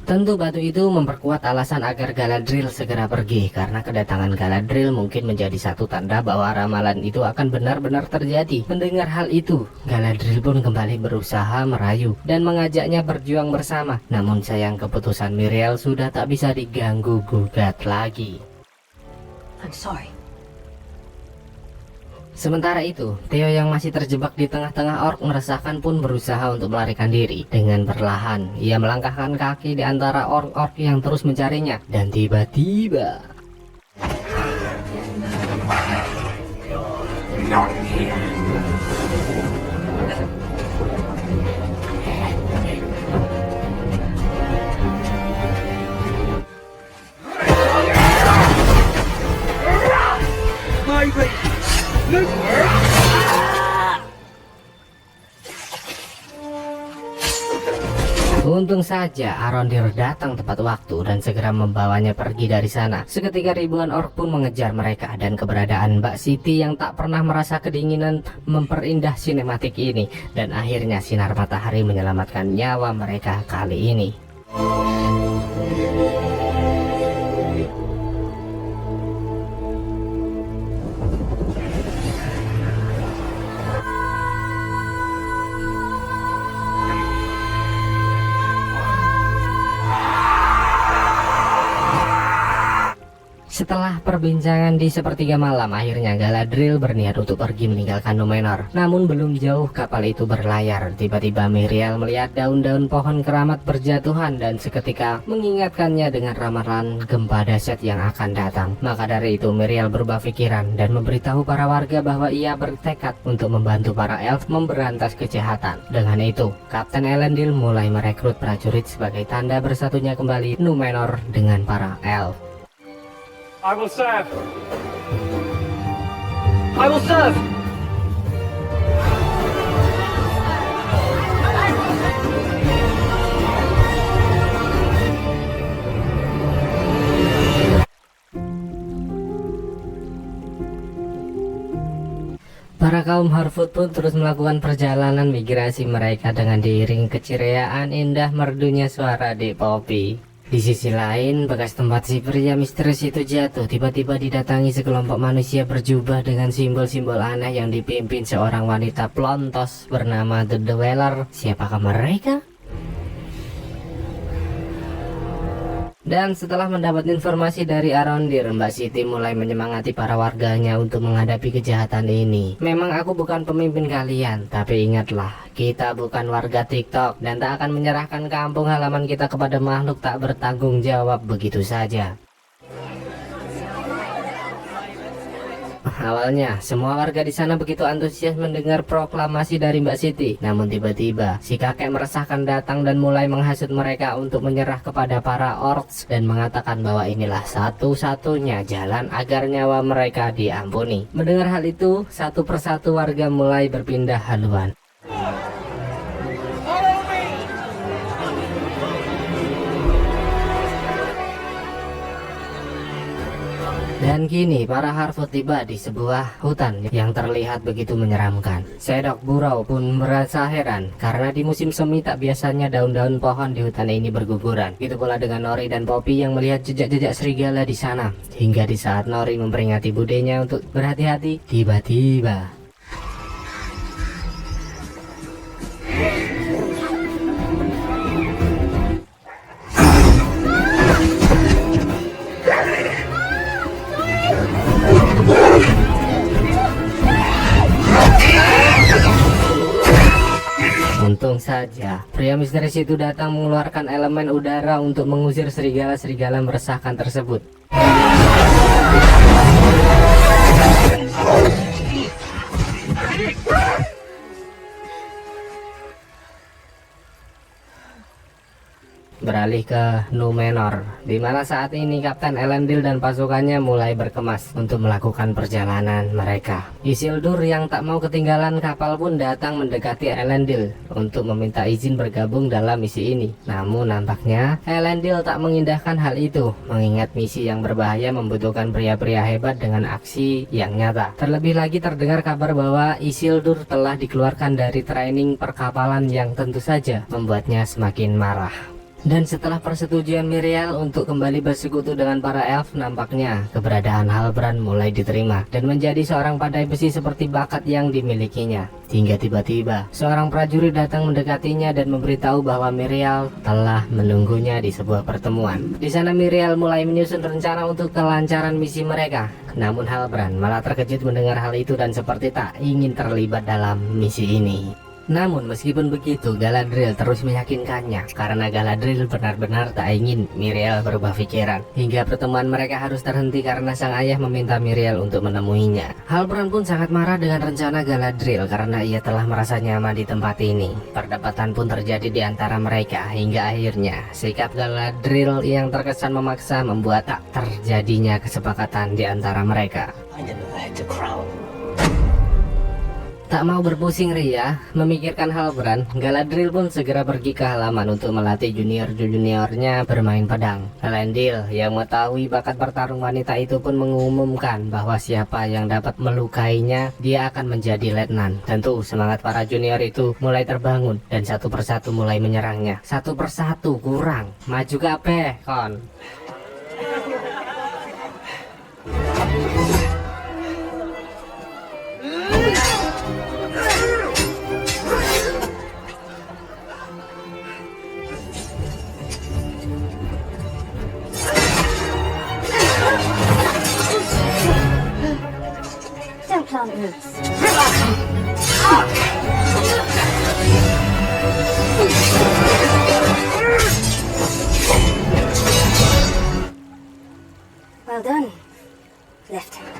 tentu batu itu memperkuat alasan agar Galadriel segera pergi, karena kedatangan Galadriel mungkin menjadi satu tanda bahwa ramalan itu akan benar-benar terjadi. Mendengar hal itu, Galadriel pun kembali berusaha merayu dan mengajaknya berjuang bersama. Namun sayang, keputusan Miriel sudah tak bisa diganggu gugat lagi. I'm sorry. Sementara itu, Theo yang masih terjebak di tengah-tengah orc meresahkan pun berusaha untuk melarikan diri. Dengan perlahan, ia melangkahkan kaki di antara orc-orc yang terus mencarinya. Dan tiba-tiba, Not here. Maybe. untung saja Arondir datang tepat waktu dan segera membawanya pergi dari sana. Seketika ribuan orc pun mengejar mereka dan keberadaan Mbak Siti yang tak pernah merasa kedinginan memperindah sinematik ini. Dan akhirnya sinar matahari menyelamatkan nyawa mereka kali ini. Setelah perbincangan di sepertiga malam, akhirnya Galadriel berniat untuk pergi meninggalkan Numenor. Namun belum jauh kapal itu berlayar, tiba-tiba Miriel melihat daun-daun pohon keramat berjatuhan dan seketika mengingatkannya dengan ramalan gempa dahsyat yang akan datang. Maka dari itu Miriel berubah pikiran dan memberitahu para warga bahwa ia bertekad untuk membantu para elf memberantas kejahatan. Dengan itu, Kapten Elendil mulai merekrut prajurit sebagai tanda bersatunya kembali Numenor dengan para elf. I will serve. I will serve. Para kaum Harfoot pun terus melakukan perjalanan migrasi mereka dengan diiring keceriaan indah merdunya suara di Poppy. Di sisi lain, bekas tempat si pria misterius itu jatuh tiba-tiba didatangi sekelompok manusia berjubah dengan simbol-simbol aneh yang dipimpin seorang wanita pelontos bernama The Dweller. Siapakah mereka? Dan setelah mendapat informasi dari Arondir, Mbak Siti mulai menyemangati para warganya untuk menghadapi kejahatan ini. Memang aku bukan pemimpin kalian, tapi ingatlah, kita bukan warga TikTok dan tak akan menyerahkan kampung halaman kita kepada makhluk tak bertanggung jawab begitu saja. Awalnya, semua warga di sana begitu antusias mendengar proklamasi dari Mbak Siti. Namun tiba-tiba, si kakek meresahkan datang dan mulai menghasut mereka untuk menyerah kepada para orcs dan mengatakan bahwa inilah satu-satunya jalan agar nyawa mereka diampuni. Mendengar hal itu, satu persatu warga mulai berpindah haluan. Dan kini para Harfoot tiba di sebuah hutan yang terlihat begitu menyeramkan. Sedok Burau pun merasa heran karena di musim semi tak biasanya daun-daun pohon di hutan ini berguguran. Gitu pula dengan Nori dan Poppy yang melihat jejak-jejak serigala di sana. Hingga di saat Nori memperingati budenya untuk berhati-hati, tiba-tiba untung saja, pria misterius itu datang mengeluarkan elemen udara untuk mengusir serigala-serigala meresahkan tersebut. Beralih ke Numenor, di mana saat ini Kapten Elendil dan pasukannya mulai berkemas untuk melakukan perjalanan mereka. Isildur yang tak mau ketinggalan kapal pun datang mendekati Elendil untuk meminta izin bergabung dalam misi ini. Namun nampaknya Elendil tak mengindahkan hal itu, mengingat misi yang berbahaya membutuhkan pria-pria hebat dengan aksi yang nyata. Terlebih lagi terdengar kabar bahwa Isildur telah dikeluarkan dari training perkapalan yang tentu saja membuatnya semakin marah. Dan setelah persetujuan Miriel untuk kembali bersekutu dengan para elf, nampaknya keberadaan Halbrand mulai diterima dan menjadi seorang pandai besi seperti bakat yang dimilikinya. Hingga tiba-tiba seorang prajurit datang mendekatinya dan memberitahu bahwa Miriel telah menunggunya di sebuah pertemuan. Di sana Miriel mulai menyusun rencana untuk kelancaran misi mereka. Namun Halbrand malah terkejut mendengar hal itu dan seperti tak ingin terlibat dalam misi ini. Namun meskipun begitu, Galadriel terus meyakinkannya karena Galadriel benar-benar tak ingin Miriel berubah pikiran. Hingga pertemuan mereka harus terhenti karena sang ayah meminta Miriel untuk menemuinya. Halbrand pun sangat marah dengan rencana Galadriel karena ia telah merasa nyaman di tempat ini. Perdebatan pun terjadi di antara mereka hingga akhirnya sikap Galadriel yang terkesan memaksa membuat tak terjadinya kesepakatan di antara mereka. Tak mau berpusing ria memikirkan Halbrand, Galadriel pun segera pergi ke halaman untuk melatih junior-juniornya bermain pedang. Elendil yang mengetahui bakat bertarung wanita itu pun mengumumkan bahwa siapa yang dapat melukainya, dia akan menjadi letnan. Tentu semangat para junior itu mulai terbangun dan satu persatu mulai menyerangnya. Satu persatu kurang, maju kabeh kon. plant roots. Well done, Lieutenant.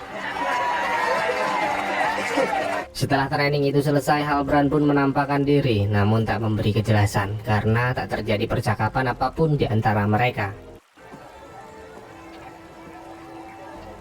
Setelah training itu selesai, Halbrand pun menampakkan diri, namun tak memberi kejelasan karena tak terjadi percakapan apapun di antara mereka.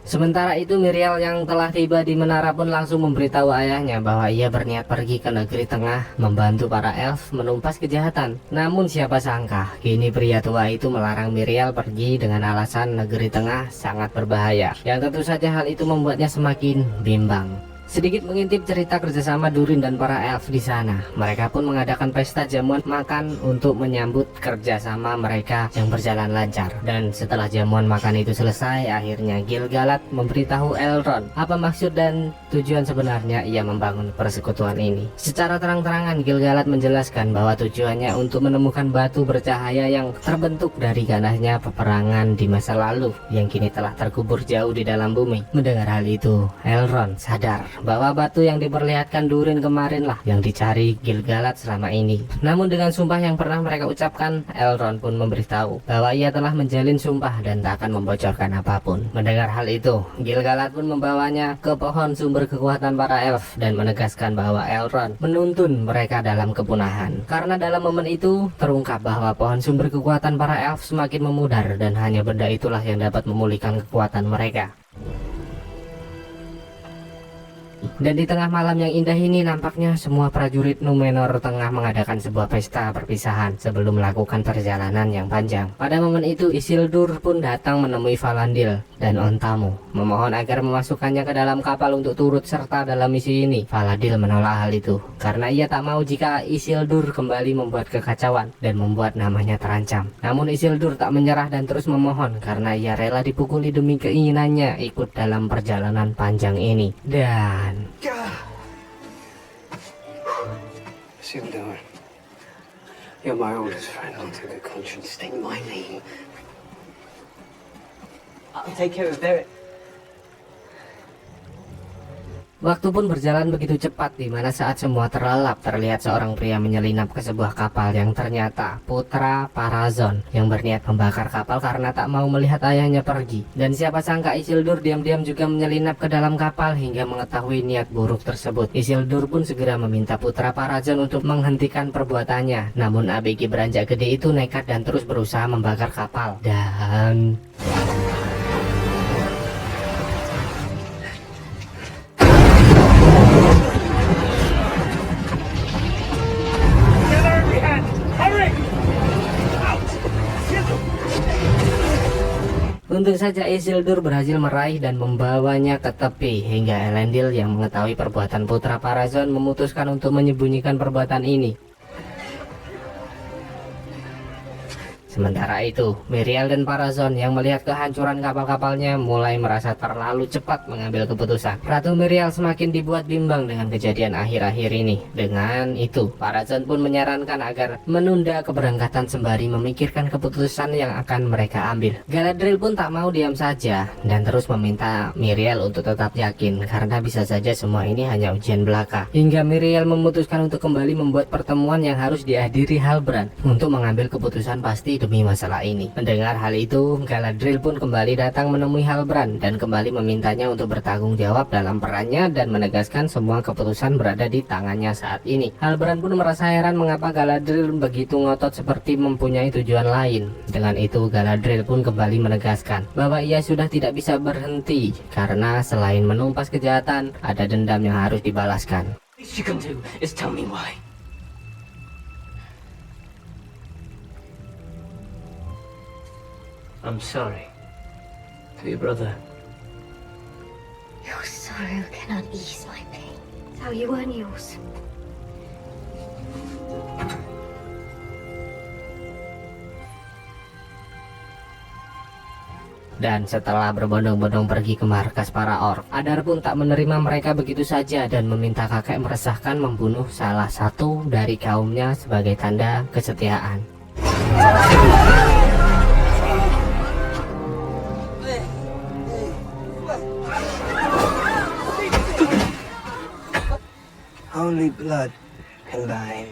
Sementara itu Miriel yang telah tiba di menara pun langsung memberitahu ayahnya bahwa ia berniat pergi ke negeri tengah membantu para elf menumpas kejahatan. Namun siapa sangka kini pria tua itu melarang Miriel pergi dengan alasan negeri tengah sangat berbahaya, yang tentu saja hal itu membuatnya semakin bimbang. Sedikit mengintip cerita kerjasama Durin dan para elf di sana, mereka pun mengadakan pesta jamuan makan untuk menyambut kerjasama mereka yang berjalan lancar. Dan setelah jamuan makan itu selesai, akhirnya Gil-galad memberitahu Elrond apa maksud dan tujuan sebenarnya ia membangun persekutuan ini. Secara terang-terangan Gil-galad menjelaskan bahwa tujuannya untuk menemukan batu bercahaya yang terbentuk dari ganasnya peperangan di masa lalu yang kini telah terkubur jauh di dalam bumi. Mendengar hal itu, Elrond sadar bahwa batu yang diperlihatkan Durin kemarin lah yang dicari Gil-galad selama ini. Namun dengan sumpah yang pernah mereka ucapkan, Elrond pun memberitahu bahwa ia telah menjalin sumpah dan tak akan membocorkan apapun. Mendengar hal itu, Gil-galad pun membawanya ke pohon sumber kekuatan para elf dan menegaskan bahwa Elrond menuntun mereka dalam kepunahan. Karena dalam momen itu terungkap bahwa pohon sumber kekuatan para elf semakin memudar dan hanya benda itulah yang dapat memulihkan kekuatan mereka. Dan di tengah malam yang indah ini nampaknya semua prajurit Númenor tengah mengadakan sebuah pesta perpisahan sebelum melakukan perjalanan yang panjang. Pada momen itu Isildur pun datang menemui Valandil dan Ontamu, memohon agar memasukkannya ke dalam kapal untuk turut serta dalam misi ini. Valandil menolak hal itu karena ia tak mau jika Isildur kembali membuat kekacauan dan membuat namanya terancam. Namun Isildur tak menyerah dan terus memohon karena ia rela dipukuli demi keinginannya ikut dalam perjalanan panjang ini. Dan Isildur, you're my oldest friend. Don't take a conscience stain my name. I'll take care of Beric. waktu pun berjalan begitu cepat, di mana saat semua terlelap terlihat seorang pria menyelinap ke sebuah kapal yang ternyata putra Parazon yang berniat membakar kapal karena tak mau melihat ayahnya pergi. Dan siapa sangka Isildur diam-diam juga menyelinap ke dalam kapal hingga mengetahui niat buruk tersebut. Isildur pun segera meminta putra Parazon untuk menghentikan perbuatannya. Namun ABG beranjak gede itu nekat dan terus berusaha membakar kapal. Dan untung saja Isildur berhasil meraih dan membawanya ke tepi hingga Elendil yang mengetahui perbuatan putra Parazon memutuskan untuk menyembunyikan perbuatan ini. Sementara itu, Miriel dan Parazon yang melihat kehancuran kapal-kapalnya mulai merasa terlalu cepat mengambil keputusan. Ratu Miriel semakin dibuat bimbang dengan kejadian akhir-akhir ini. Dengan itu, Parazon pun menyarankan agar menunda keberangkatan sembari memikirkan keputusan yang akan mereka ambil. Galadriel pun tak mau diam saja dan terus meminta Miriel untuk tetap yakin karena bisa saja semua ini hanya ujian belaka. Hingga Miriel memutuskan untuk kembali membuat pertemuan yang harus dihadiri Halbrand untuk mengambil keputusan pasti demi masalah ini. Mendengar hal itu, Galadriel pun kembali datang menemui Halbrand dan kembali memintanya untuk bertanggung jawab dalam perannya dan menegaskan semua keputusan berada di tangannya saat ini. Halbrand pun merasa heran mengapa Galadriel begitu ngotot seperti mempunyai tujuan lain. Dengan itu, Galadriel pun kembali menegaskan bahwa ia sudah tidak bisa berhenti karena selain menumpas kejahatan, ada dendam yang harus dibalaskan. Least you can do is tell me why. I'm sorry for your brother. Your sorrow cannot ease my pain. How you earn yours. Dan setelah berbondong-bondong pergi ke markas para orc, Adar pun tak menerima mereka begitu saja dan meminta kakek meresahkan membunuh salah satu dari kaumnya sebagai tanda kesetiaan. only blood can bind.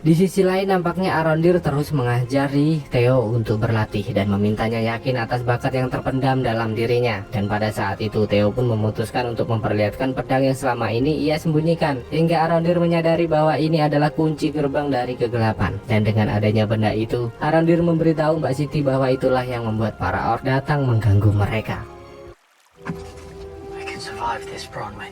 Di sisi lain nampaknya Arondir terus mengajari Theo untuk berlatih dan memintanya yakin atas bakat yang terpendam dalam dirinya. Dan pada saat itu Theo pun memutuskan untuk memperlihatkan pedang yang selama ini ia sembunyikan. Hingga Arondir menyadari bahwa ini adalah kunci gerbang dari kegelapan. Dan dengan adanya benda itu, Arondir memberitahu Mbak Siti bahwa itulah yang membuat para orc datang mengganggu mereka. I can survive this, Bronwyn.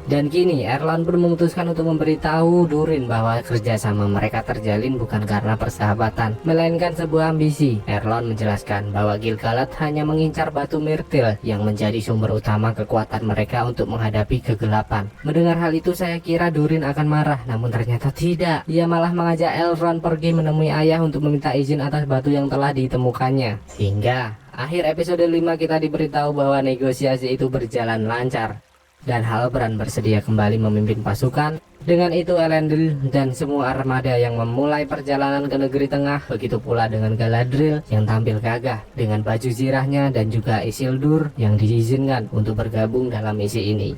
Dan kini Erlon pun memutuskan untuk memberitahu Durin bahwa kerjasama mereka terjalin bukan karena persahabatan, melainkan sebuah ambisi. Erlon menjelaskan bahwa Gil-galad hanya mengincar batu Myrtil yang menjadi sumber utama kekuatan mereka untuk menghadapi kegelapan. Mendengar hal itu saya kira Durin akan marah, namun ternyata tidak. Ia malah mengajak Elrond pergi menemui ayah untuk meminta izin atas batu yang telah ditemukannya. Hingga akhir episode 5 kita diberitahu bahwa negosiasi itu berjalan lancar. Dan Halbrand bersedia kembali memimpin pasukan. Dengan itu Elendil dan semua armada yang memulai perjalanan ke negeri tengah. Begitu pula dengan Galadriel yang tampil gagah dengan baju zirahnya, dan juga Isildur yang diizinkan untuk bergabung dalam misi ini.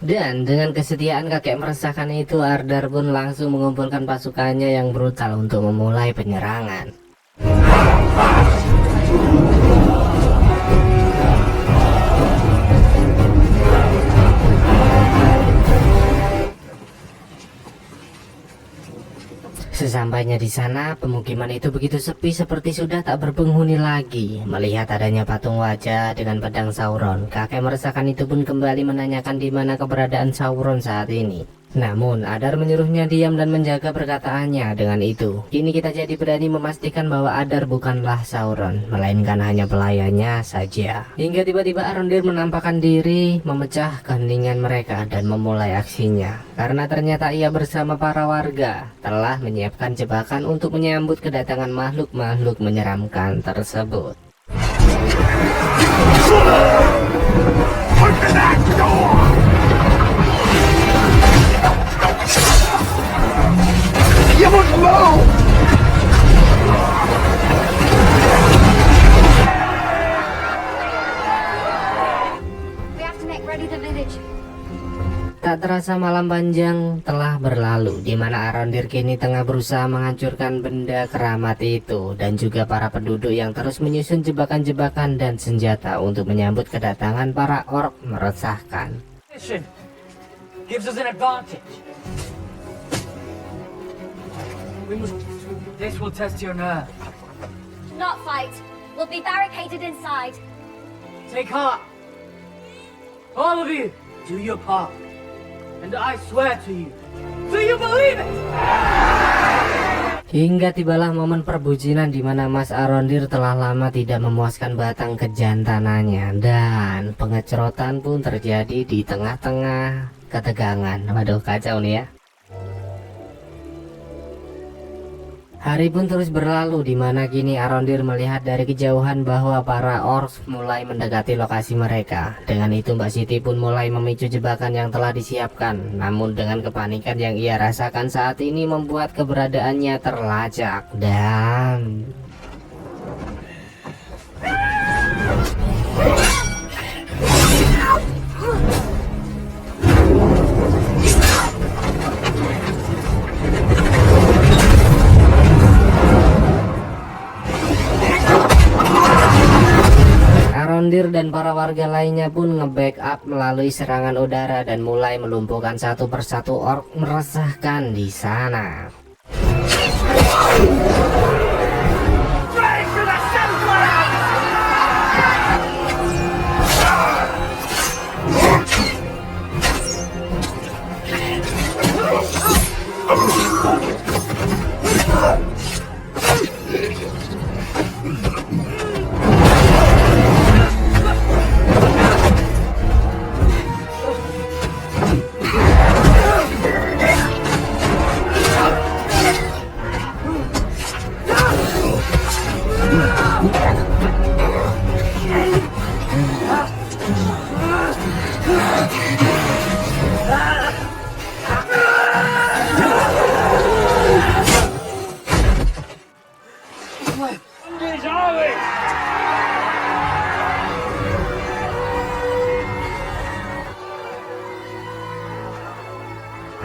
Dan dengan kesetiaan kakek meresahkan itu, Ardar pun langsung mengumpulkan pasukannya yang brutal untuk memulai penyerangan. Sesampainya di sana, pemukiman itu begitu sepi seperti sudah tak berpenghuni lagi. Melihat adanya patung wajah dengan pedang Sauron, kakek meresahkan itu pun kembali menanyakan di mana keberadaan Sauron saat ini. Namun Adar menyuruhnya diam dan menjaga perkataannya. Dengan itu, kini kita jadi berani memastikan bahwa Adar bukanlah Sauron, melainkan hanya pelayannya saja. Hingga tiba-tiba Arondir menampakkan diri, memecah keheningan mereka dan memulai aksinya. Karena ternyata ia bersama para warga telah menyiapkan jebakan untuk menyambut kedatangan makhluk-makhluk menyeramkan tersebut. We have to make ready the village. Tak terasa malam panjang telah berlalu, di mana Arondir kini tengah berusaha menghancurkan benda keramat itu, dan juga para penduduk yang terus menyusun jebakan-jebakan dan senjata untuk menyambut kedatangan para orc meresahkan. Mission gives us an advantage. This will test your nerve. Not fight. We'll be barricaded inside. Take heart. All of you, do your part. And I swear to you, do you believe it? Hingga tibalah momen perbucinan di mana Mas Arondir telah lama tidak memuaskan batang kejantanannya, dan pengecerotan pun terjadi di tengah-tengah ketegangan. Waduh, kacau nih ya. Hari pun terus berlalu, di mana kini Arondir melihat dari kejauhan bahwa para orcs mulai mendekati lokasi mereka. Dengan itu Mbak Siti pun mulai memicu jebakan yang telah disiapkan. Namun dengan kepanikan yang ia rasakan saat ini membuat keberadaannya terlacak. Dan Arondir dan para warga lainnya pun nge-backup melalui serangan udara dan mulai melumpuhkan satu persatu orc meresahkan di sana.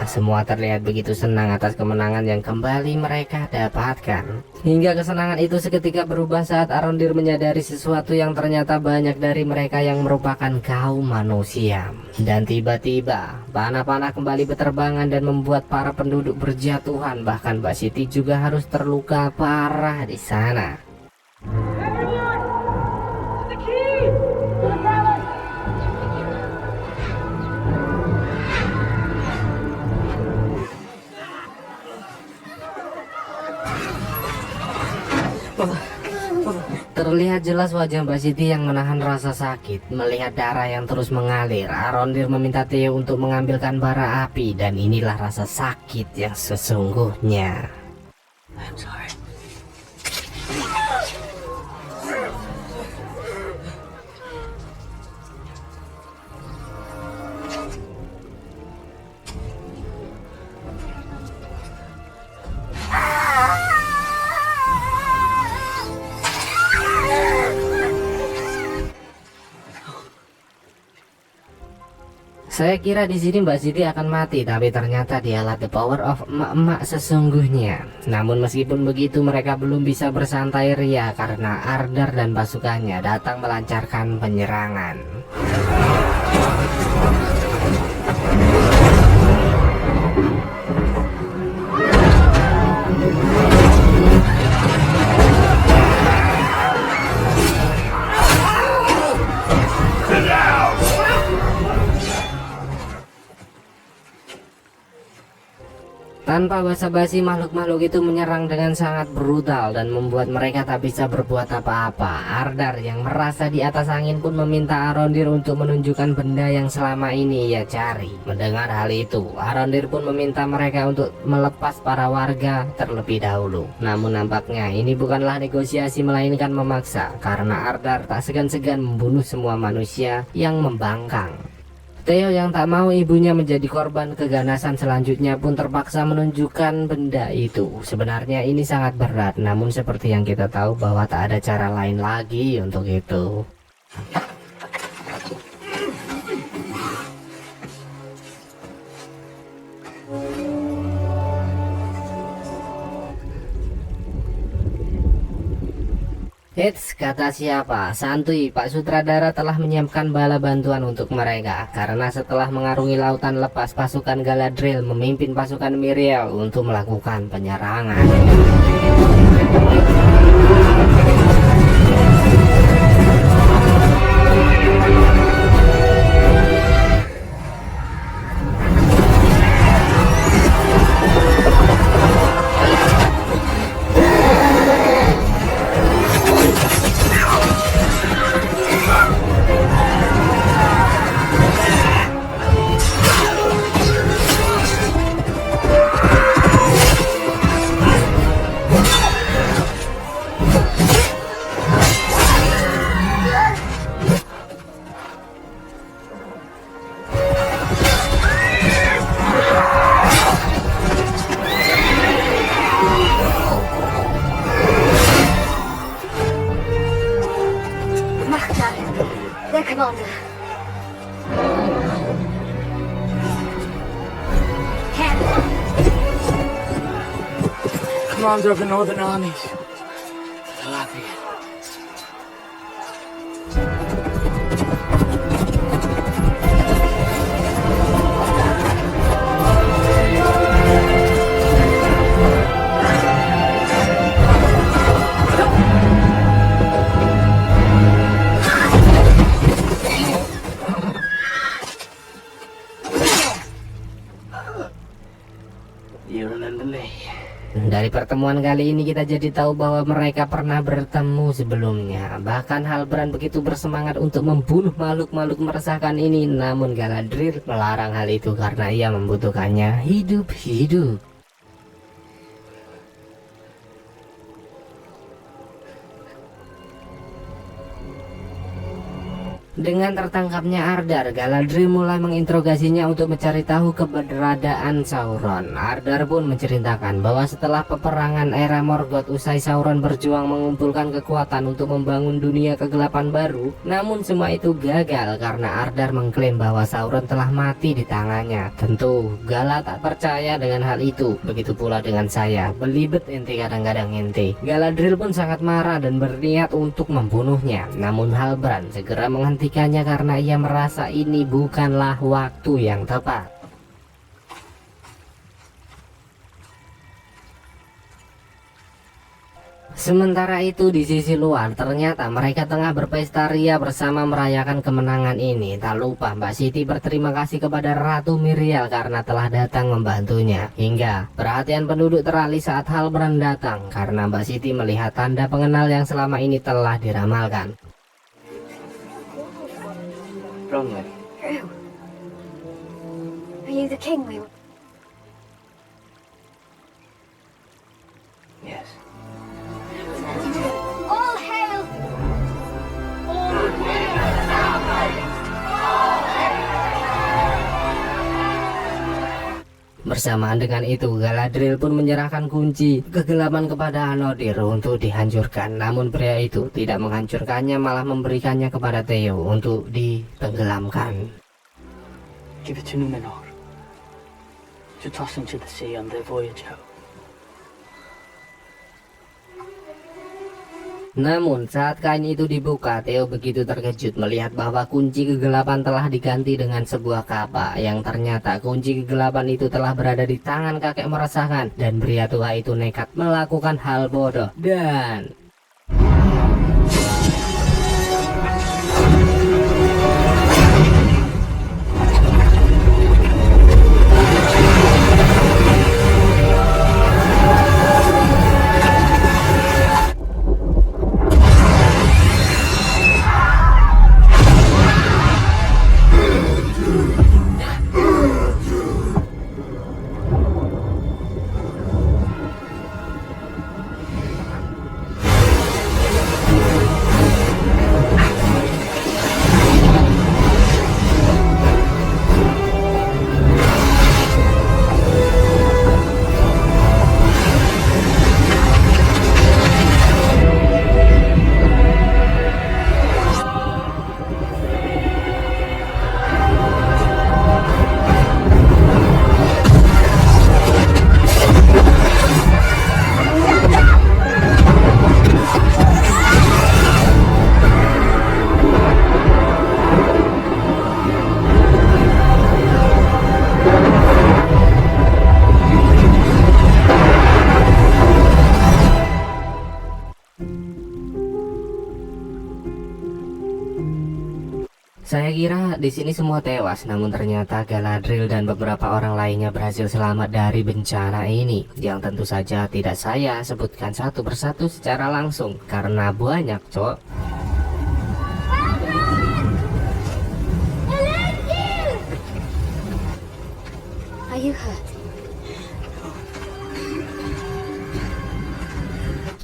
Semua terlihat begitu senang atas kemenangan yang kembali mereka dapatkan. Hingga kesenangan itu seketika berubah saat Arondir menyadari sesuatu yang ternyata banyak dari mereka yang merupakan kaum manusia. Dan tiba-tiba panah-panah kembali berterbangan dan membuat para penduduk berjatuhan. Bahkan Mbak Siti juga harus terluka parah di sana. Terlihat jelas wajah Mbak Siti yang menahan rasa sakit. Melihat darah yang terus mengalir, Arondir meminta Theo untuk mengambilkan bara api. Dan inilah rasa sakit yang sesungguhnya. I'm sorry. Saya kira di sini Mbak Siti akan mati, tapi ternyata dialah the power of emak-emak sesungguhnya. Namun meskipun begitu, mereka belum bisa bersantai ria karena Ardar dan pasukannya datang melancarkan penyerangan. Tanpa basa-basi, makhluk-makhluk itu menyerang dengan sangat brutal dan membuat mereka tak bisa berbuat apa-apa. Ardar yang merasa di atas angin pun meminta Arondir untuk menunjukkan benda yang selama ini ia cari. Mendengar hal itu, Arondir pun meminta mereka untuk melepas para warga terlebih dahulu. Namun nampaknya ini bukanlah negosiasi melainkan memaksa, karena Ardar tak segan-segan membunuh semua manusia yang membangkang. Theo yang tak mau ibunya menjadi korban keganasan selanjutnya pun terpaksa menunjukkan benda itu. Sebenarnya ini sangat berat, namun seperti yang kita tahu bahwa tak ada cara lain lagi untuk itu. Hits, kata siapa? Santuy, Pak Sutradara telah menyiapkan bala bantuan untuk mereka. Karena setelah mengarungi lautan lepas, pasukan Galadriel memimpin pasukan Miriel untuk melakukan penyerangan. Their commander. Commander of the Northern Armies. Galadriel. You remember me? Dari pertemuan kali ini kita jadi tahu bahwa mereka pernah bertemu sebelumnya. Bahkan Halbrand begitu bersemangat untuk membunuh makhluk-makhluk meresahkan ini. Namun Galadriel melarang hal itu karena ia membutuhkannya hidup-hidup. Dengan tertangkapnya Ardar, Galadriel mulai menginterogasinya untuk mencari tahu keberadaan Sauron. Ardar pun menceritakan bahwa setelah peperangan era Morgoth usai Sauron berjuang mengumpulkan kekuatan untuk membangun dunia kegelapan baru, namun semua itu gagal karena Ardar mengklaim bahwa Sauron telah mati di tangannya. Tentu Gala tak percaya dengan hal itu, begitu pula dengan saya. Belibet ente kadang-kadang ente. Galadriel pun sangat marah dan berniat untuk membunuhnya, namun Halbrand segera menghentikannya karena ia merasa ini bukanlah waktu yang tepat. Sementara itu di sisi luar ternyata mereka tengah berpesta ria bersama merayakan kemenangan ini. Tak lupa Mbak Siti berterima kasih kepada Ratu Miriel karena telah datang membantunya. Hingga perhatian penduduk teralih saat Halbrand datang karena Mbak Siti melihat tanda pengenal yang selama ini telah diramalkan. Wrongly. Who? Are you the king we... Yes. All hail! Bersamaan dengan itu, Galadriel pun menyerahkan kunci kegelapan kepada Anoddir untuk dihancurkan. Namun pria itu tidak menghancurkannya, malah memberikannya kepada Theo untuk ditenggelamkan. Give it to Numenor. To toss into the sea on their voyage home. Namun saat kain itu dibuka, Theo begitu terkejut melihat bahwa kunci kegelapan telah diganti dengan sebuah kapak, yang ternyata kunci kegelapan itu telah berada di tangan kakek meresahkan, dan pria tua itu nekat melakukan hal bodoh dan... Saya kira di sini semua tewas, namun ternyata Galadriel dan beberapa orang lainnya berhasil selamat dari bencana ini, yang tentu saja tidak saya sebutkan satu persatu secara langsung karena banyak, cok. Are you hurt?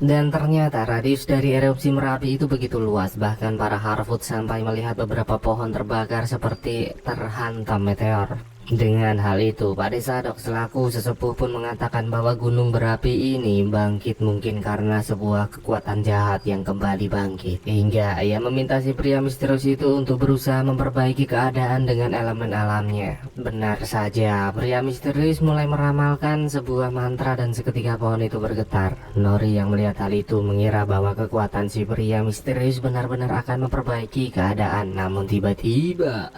Dan ternyata radius dari erupsi Merapi itu begitu luas, bahkan para Harfoot sampai melihat beberapa pohon terbakar seperti terhantam meteor. Dengan hal itu, Pak Desadok selaku sesepuh pun mengatakan bahwa gunung berapi ini bangkit mungkin karena sebuah kekuatan jahat yang kembali bangkit. Hingga ia meminta si pria misterius itu untuk berusaha memperbaiki keadaan dengan elemen alamnya. Benar saja, pria misterius mulai meramalkan sebuah mantra dan seketika pohon itu bergetar. Nori yang melihat hal itu mengira bahwa kekuatan si pria misterius benar-benar akan memperbaiki keadaan. Namun tiba-tiba...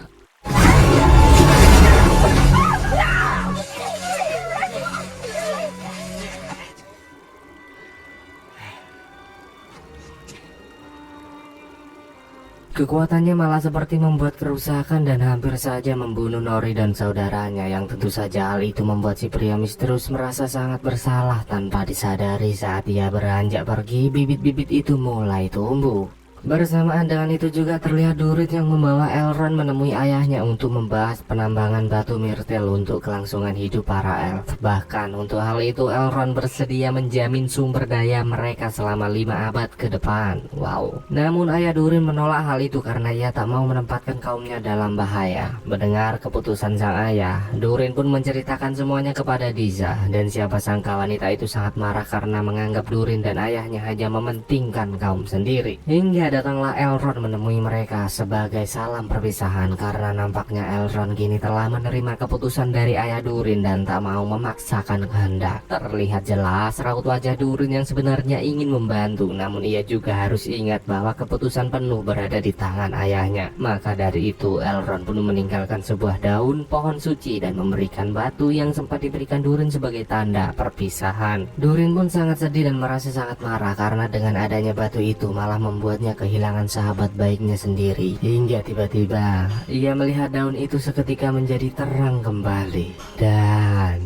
kekuatannya malah seperti membuat kerusakan dan hampir saja membunuh Nori dan saudaranya, yang tentu saja hal itu membuat si pria misterius merasa sangat bersalah. Tanpa disadari saat ia beranjak pergi, bibit-bibit itu mulai tumbuh. Bersamaan dengan itu juga terlihat Durin yang membawa Elrond menemui ayahnya untuk membahas penambangan batu Myrtle untuk kelangsungan hidup para elf. Bahkan untuk hal itu Elrond bersedia menjamin sumber daya mereka selama 5 abad ke depan. Wow. Namun ayah Durin menolak hal itu karena ia tak mau menempatkan kaumnya dalam bahaya. Mendengar keputusan sang ayah, Durin pun menceritakan semuanya kepada Disa, dan siapa sangka wanita itu sangat marah karena menganggap Durin dan ayahnya hanya mementingkan kaum sendiri. Hingga datanglah Elrond menemui mereka sebagai salam perpisahan karena nampaknya Elrond kini telah menerima keputusan dari ayah Durin dan tak mau memaksakan kehendak. Terlihat jelas raut wajah Durin yang sebenarnya ingin membantu, namun ia juga harus ingat bahwa keputusan penuh berada di tangan ayahnya. Maka dari itu Elrond pun meninggalkan sebuah daun pohon suci dan memberikan batu yang sempat diberikan Durin sebagai tanda perpisahan. Durin pun sangat sedih dan merasa sangat marah karena dengan adanya batu itu malah membuatnya kehilangan sahabat baiknya sendiri. Hingga tiba-tiba ia melihat daun itu seketika menjadi terang kembali dan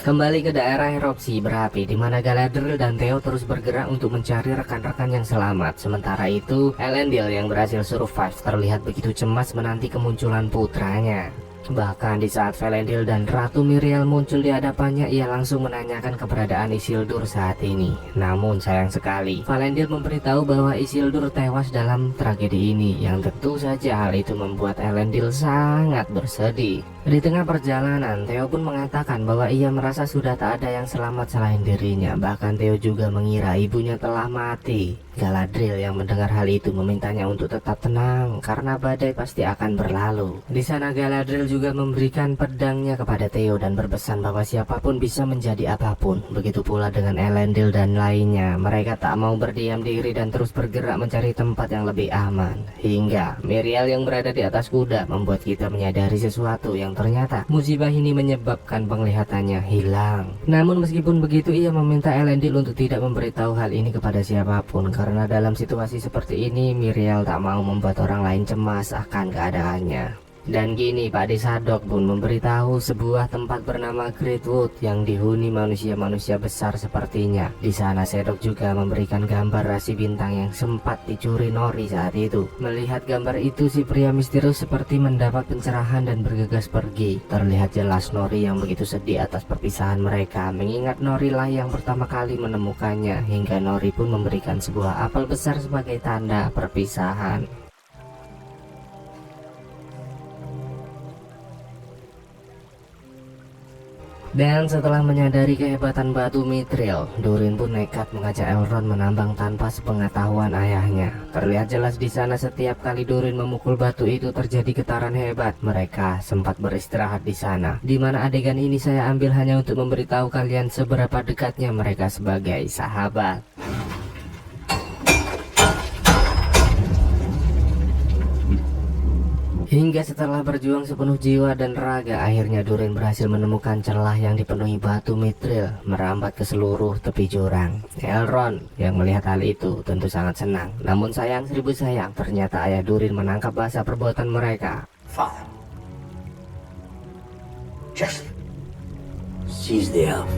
kembali ke daerah erupsi berapi di mana Galadriel dan Theo terus bergerak untuk mencari rekan-rekan yang selamat. Sementara itu, Elendil yang berhasil survive terlihat begitu cemas menanti kemunculan putranya. Bahkan di saat Elendil dan Ratu Miriel muncul di hadapannya, ia langsung menanyakan keberadaan Isildur saat ini. Namun sayang sekali, Elendil memberitahu bahwa Isildur tewas dalam tragedi ini, yang tentu saja hal itu membuat Elendil sangat bersedih. Di tengah perjalanan, Theo pun mengatakan bahwa ia merasa sudah tak ada yang selamat selain dirinya. Bahkan Theo juga mengira ibunya telah mati. Galadriel yang mendengar hal itu memintanya untuk tetap tenang karena badai pasti akan berlalu. Di sana Galadriel juga memberikan pedangnya kepada Theo dan berpesan bahwa siapapun bisa menjadi apapun. Begitu pula dengan Elendil dan lainnya. Mereka tak mau berdiam diri dan terus bergerak mencari tempat yang lebih aman. Hingga Miriel yang berada di atas kuda membuat kita menyadari sesuatu yang ternyata musibah ini menyebabkan penglihatannya hilang. Namun meskipun begitu, ia meminta Elendil untuk tidak memberitahu hal ini kepada siapapun karena dalam situasi seperti ini Miriel tak mau membuat orang lain cemas akan keadaannya. Dan kini Pak Sadok pun memberitahu sebuah tempat bernama Greatwood yang dihuni manusia-manusia besar sepertinya. Di sana Sadok juga memberikan gambar rasi bintang yang sempat dicuri Nori saat itu. Melihat gambar itu, si pria misterius seperti mendapat pencerahan dan bergegas pergi. Terlihat jelas Nori yang begitu sedih atas perpisahan mereka, mengingat Nori lah yang pertama kali menemukannya. Hingga Nori pun memberikan sebuah apel besar sebagai tanda perpisahan. Dan setelah menyadari kehebatan batu Mithril, Durin pun nekat mengajak Elrond menambang tanpa sepengetahuan ayahnya. Terlihat jelas di sana setiap kali Durin memukul batu itu terjadi getaran hebat. Mereka sempat beristirahat di sana. Di mana adegan ini saya ambil hanya untuk memberitahu kalian seberapa dekatnya mereka sebagai sahabat. Hingga setelah berjuang sepenuh jiwa dan raga, akhirnya Durin berhasil menemukan celah yang dipenuhi batu Mithril merambat ke seluruh tepi jurang. Elrond yang melihat hal itu tentu sangat senang. Namun sayang seribu sayang, ternyata ayah Durin menangkap basah perbuatan mereka. Father, just seize the elf.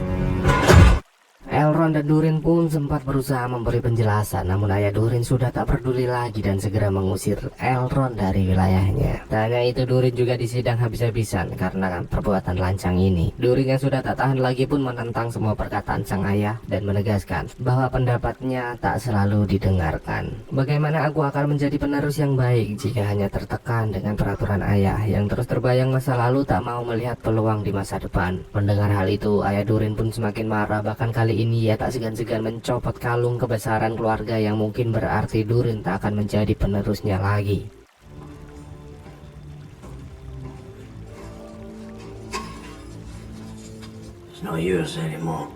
Elrond dan Durin pun sempat berusaha memberi penjelasan, namun ayah Durin sudah tak peduli lagi dan segera mengusir Elrond dari wilayahnya. Tak hanya itu, Durin juga disidang habis-habisan karena perbuatan lancang ini. Durin yang sudah tak tahan lagi pun menentang semua perkataan sang ayah dan menegaskan bahwa pendapatnya tak selalu didengarkan. Bagaimana aku akan menjadi penerus yang baik jika hanya tertekan dengan peraturan ayah yang terus terbayang masa lalu, tak mau melihat peluang di masa depan. Mendengar hal itu, ayah Durin pun semakin marah. Bahkan kali ini ia tak segan-segan mencopot kalung kebesaran keluarga yang mungkin berarti Durin tak akan menjadi penerusnya lagi. It's not yours anymore.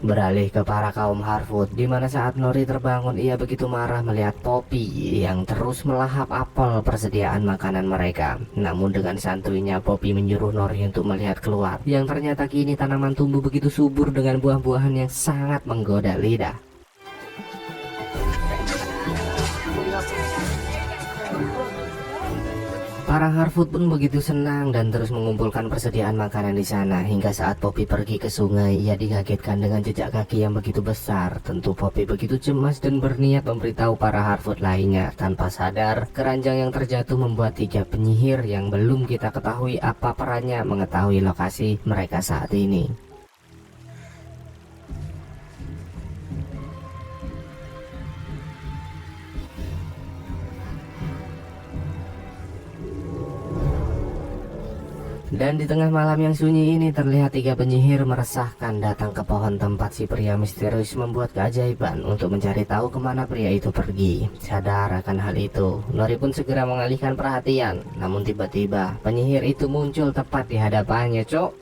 Beralih ke para kaum Harfoot, di mana saat Nori terbangun ia begitu marah melihat Poppy yang terus melahap apel persediaan makanan mereka. Namun dengan santuinya Poppy menyuruh Nori untuk melihat keluar, yang ternyata kini tanaman tumbuh begitu subur dengan buah-buahan yang sangat menggoda lidah. Para Harfoot pun begitu senang dan terus mengumpulkan persediaan makanan di sana. Hingga saat Poppy pergi ke sungai, ia dikagetkan dengan jejak kaki yang begitu besar. Tentu Poppy begitu cemas dan berniat memberitahu para Harfoot lainnya. Tanpa sadar, keranjang yang terjatuh membuat 3 penyihir yang belum kita ketahui apa perannya mengetahui lokasi mereka saat ini. Dan di tengah malam yang sunyi ini terlihat 3 penyihir meresahkan datang ke pohon tempat si pria misterius membuat keajaiban untuk mencari tahu kemana pria itu pergi. Sadar akan hal itu, Nori pun segera mengalihkan perhatian. Namun tiba-tiba penyihir itu muncul tepat di hadapannya, cok.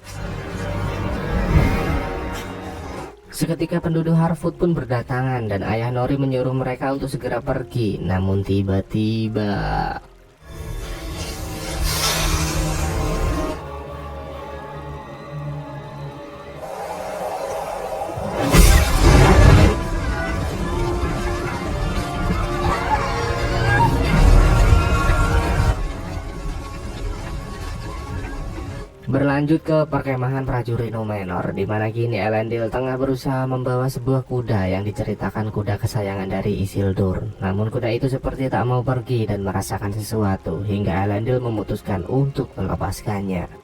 Seketika penduduk Harfoot pun berdatangan dan ayah Nori menyuruh mereka untuk segera pergi. Namun tiba-tiba berlanjut ke perkemahan prajurit Numenor, di mana kini Elendil tengah berusaha membawa sebuah kuda yang diceritakan kuda kesayangan dari Isildur. Namun kuda itu seperti tak mau pergi dan merasakan sesuatu, hingga Elendil memutuskan untuk melepaskannya.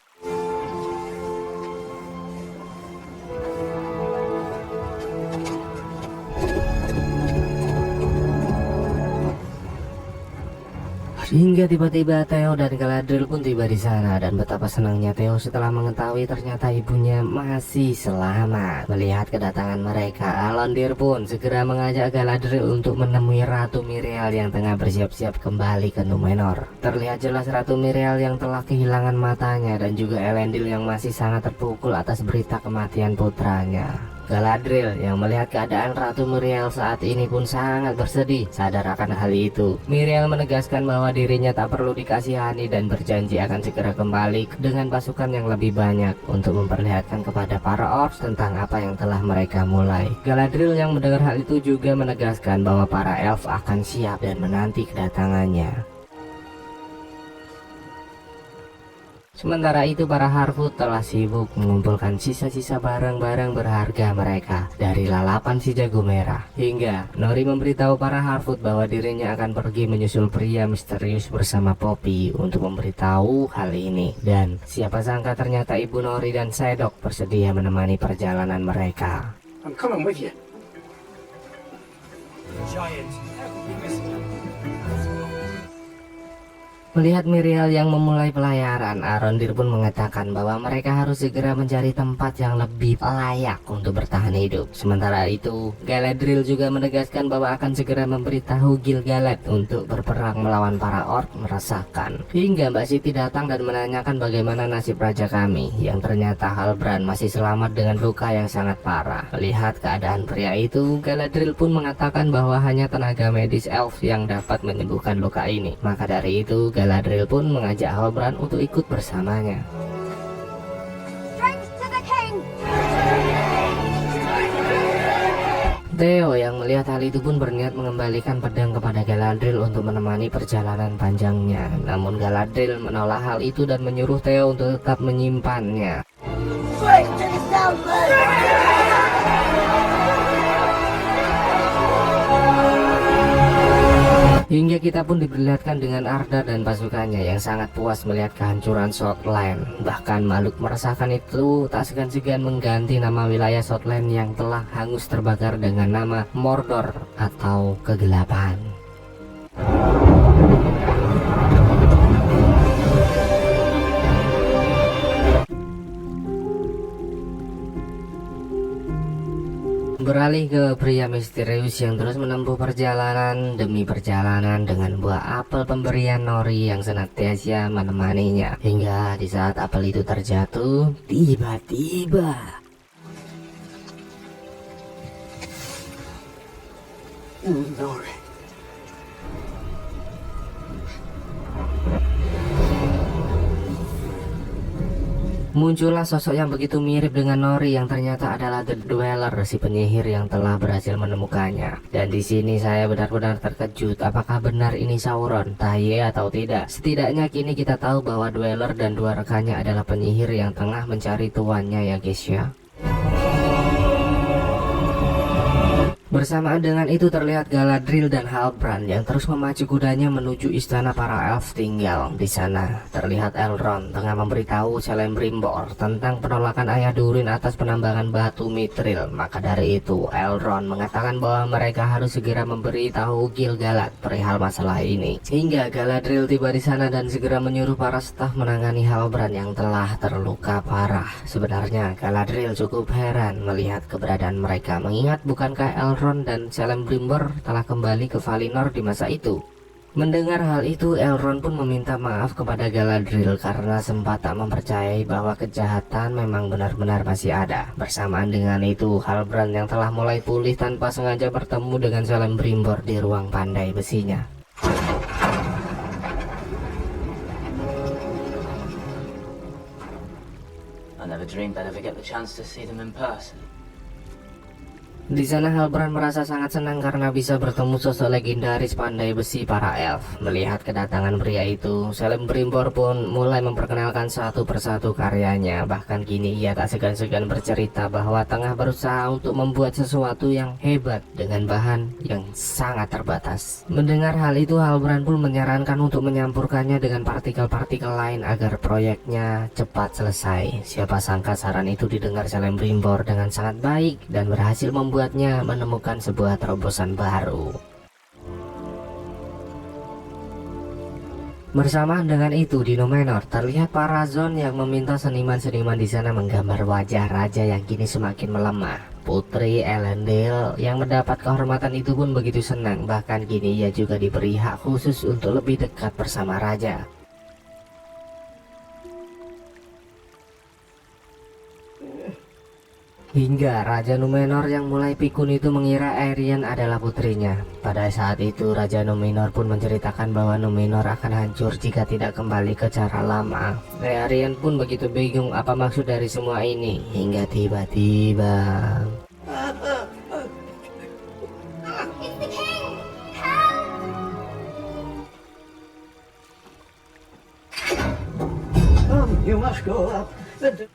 Hingga tiba-tiba Theo dan Galadriel pun tiba di sana, dan betapa senangnya Theo setelah mengetahui ternyata ibunya masih selamat. Melihat kedatangan mereka, Elendil pun segera mengajak Galadriel untuk menemui Ratu Miriel yang tengah bersiap-siap kembali ke Numenor. Terlihat jelas Ratu Miriel yang telah kehilangan matanya dan juga Elendil yang masih sangat terpukul atas berita kematian putranya. Galadriel yang melihat keadaan Ratu Miriel saat ini pun sangat bersedih. Sadar akan hal itu, Miriel menegaskan bahwa dirinya tak perlu dikasihani dan berjanji akan segera kembali dengan pasukan yang lebih banyak untuk memperlihatkan kepada para orcs tentang apa yang telah mereka mulai. Galadriel yang mendengar hal itu juga menegaskan bahwa para elf akan siap dan menanti kedatangannya. Sementara itu para Harfoot telah sibuk mengumpulkan sisa-sisa barang-barang berharga mereka dari lalapan si jago merah. Hingga Nori memberitahu para Harfoot bahwa dirinya akan pergi menyusul pria misterius bersama Poppy untuk memberitahu hal ini. Dan siapa sangka ternyata ibu Nori dan Sedok bersedia menemani perjalanan mereka. I'm coming with you. Melihat Miriel yang memulai pelayaran, Arondir pun mengatakan bahwa mereka harus segera mencari tempat yang lebih layak untuk bertahan hidup. Sementara itu, Galadriel juga menegaskan bahwa akan segera memberitahu Gil-galad untuk berperang melawan para orc meresahkan. Hingga Mbak Siti datang dan menanyakan bagaimana nasib raja kami, yang ternyata Halbrand masih selamat dengan luka yang sangat parah. Melihat keadaan pria itu, Galadriel pun mengatakan bahwa hanya tenaga medis elf yang dapat menyembuhkan luka ini. Maka dari itu, Galadriel pun mengajak Halbrand untuk ikut bersamanya. Theo yang melihat hal itu pun berniat mengembalikan pedang kepada Galadriel untuk menemani perjalanan panjangnya. Namun Galadriel menolak hal itu dan menyuruh Theo untuk tetap menyimpannya. Hingga kita pun diperlihatkan dengan Ardar dan pasukannya yang sangat puas melihat kehancuran Southland. Bahkan makhluk meresahkan itu tak segan-segan mengganti nama wilayah Southland yang telah hangus terbakar dengan nama Mordor atau Kegelapan. Beralih ke pria misterius yang terus menempuh perjalanan demi perjalanan dengan buah apel pemberian Nori yang senantiasa menemaninya. Hingga di saat apel itu terjatuh, tiba-tiba Nori. Muncullah sosok yang begitu mirip dengan Nori yang ternyata adalah The Dweller, si penyihir yang telah berhasil menemukannya. Dan di sini saya benar-benar terkejut, apakah benar ini Sauron, Taye atau tidak. Setidaknya kini kita tahu bahwa Dweller dan dua rekannya adalah penyihir yang tengah mencari tuannya ya guys ya. Bersamaan dengan itu terlihat Galadriel dan Halbrand yang terus memacu kudanya menuju istana para elf tinggal. Di sana terlihat Elrond tengah memberitahu Celebrimbor tentang penolakan ayah Durin atas penambangan batu Mithril. Maka dari itu Elrond mengatakan bahwa mereka harus segera memberitahu Gil-galad perihal masalah ini. Hingga Galadriel tiba di sana dan segera menyuruh para staf menangani Halbrand yang telah terluka parah. Sebenarnya Galadriel cukup heran melihat keberadaan mereka, mengingat bukankah Elrond dan Celebrimbor telah kembali ke Valinor di masa itu. Mendengar hal itu, Elrond pun meminta maaf kepada Galadriel karena sempat tak mempercayai bahwa kejahatan memang benar-benar masih ada. Bersamaan dengan itu, Halbrand yang telah mulai pulih tanpa sengaja bertemu dengan Celebrimbor di ruang pandai besinya. I never dreamed I'd ever get the chance to see them in person. Di sana Halbrand merasa sangat senang karena bisa bertemu sosok legendaris pandai besi para elf. Melihat kedatangan pria itu, Celebrimbor pun mulai memperkenalkan satu persatu karyanya. Bahkan kini ia tak segan-segan bercerita bahwa tengah berusaha untuk membuat sesuatu yang hebat dengan bahan yang sangat terbatas. Mendengar hal itu, Halbrand pun menyarankan untuk menyampurkannya dengan partikel-partikel lain agar proyeknya cepat selesai. Siapa sangka saran itu didengar Celebrimbor dengan sangat baik dan berhasil membuatnya menemukan sebuah terobosan baru. Bersamaan dengan itu di Numenor terlihat para Zon yang meminta seniman-seniman di sana menggambar wajah raja yang kini semakin melemah. Putri Elendil yang mendapat kehormatan itu pun begitu senang, bahkan kini ia juga diberi hak khusus untuk lebih dekat bersama raja. Hingga Raja Numenor yang mulai pikun itu mengira Arryn adalah putrinya. Pada saat itu Raja Numenor pun menceritakan bahwa Numenor akan hancur jika tidak kembali ke cara lama. Arryn pun begitu bingung apa maksud dari semua ini, hingga tiba-tiba You must go up the...